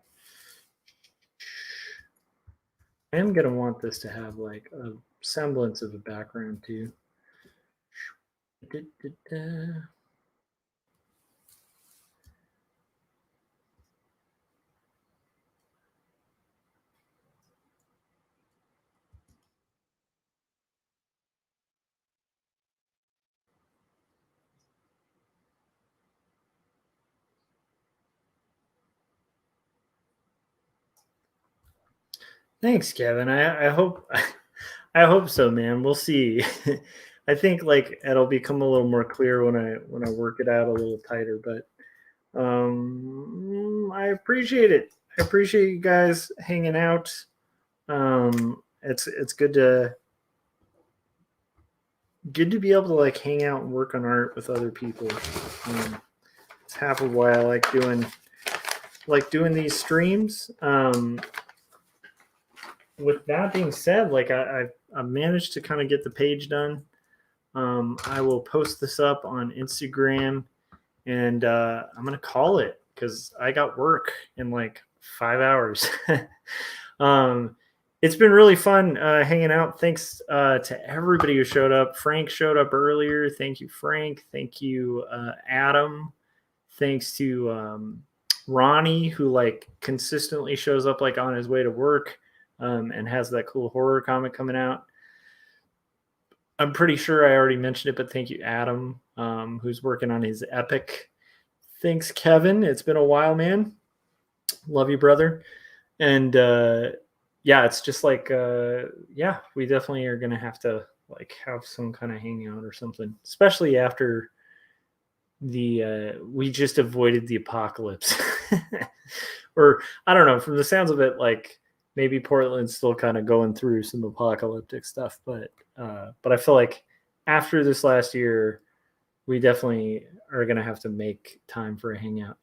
I am going to want this to have like a semblance of a background too. Thanks, Kevin. I hope I hope so, man. We'll see. I think like it'll become a little more clear when I work it out a little tighter. But I appreciate it. I appreciate you guys hanging out. It's good to be able to like hang out and work on art with other people. It's half of why I like doing these streams. With that being said, like I managed to kind of get the page done. I will post this up on Instagram, and I'm gonna call it because I got work in like 5 hours. It's been really fun hanging out. Thanks to everybody who showed up. Frank showed up earlier. Thank you, Frank. Thank you, Adam. Thanks to Ronnie, who like consistently shows up like on his way to work and has that cool horror comic coming out. I'm pretty sure I already mentioned it, but thank you, Adam, who's working on his epic. Thanks, Kevin. It's been a while, man. Love you, brother. And yeah, it's just like, yeah, we definitely are going to have to like have some kind of hangout or something, especially after we just avoided the apocalypse. Or I don't know, from the sounds of it, like maybe Portland's still kind of going through some apocalyptic stuff, but I feel like after this last year, we definitely are going to have to make time for a hangout.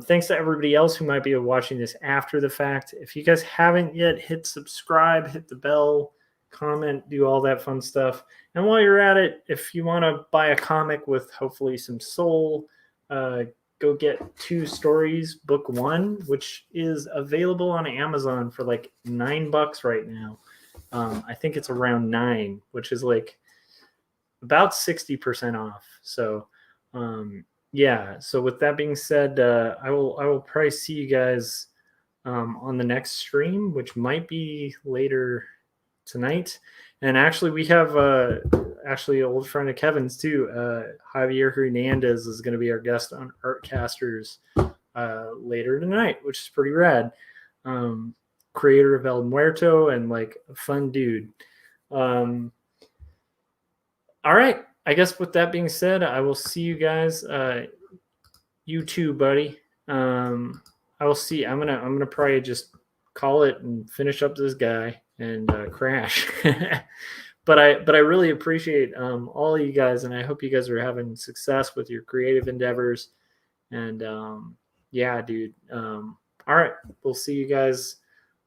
Thanks to everybody else who might be watching this after the fact. If you guys haven't yet, hit subscribe, hit the bell, comment, do all that fun stuff. And while you're at it, if you want to buy a comic with hopefully some soul, go get 2 stories, book 1, which is available on Amazon for like $9 right now. I think it's around 9, which is like about 60% off. So yeah. So with that being said, I will probably see you guys on the next stream, which might be later tonight. And actually, we have actually an old friend of Kevin's too. Javier Hernandez is going to be our guest on Artcasters later tonight, which is pretty rad. Creator of El Muerto and like a fun dude. All right. I guess with that being said, I will see you guys. You too, buddy. I will see. I'm gonna probably just call it and finish up this guy and crash. But I really appreciate all of you guys, and I hope you guys are having success with your creative endeavors. And yeah, dude. All right, we'll see you guys.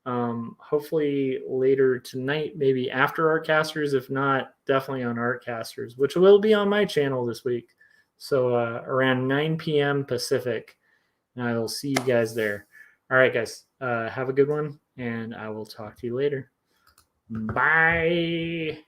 Hopefully later tonight, maybe after Artcasters. If not, definitely on Artcasters, which will be on my channel this week. So around 9 p.m. Pacific. And I will see you guys there. All right, guys. Have a good one, and I will talk to you later. Bye.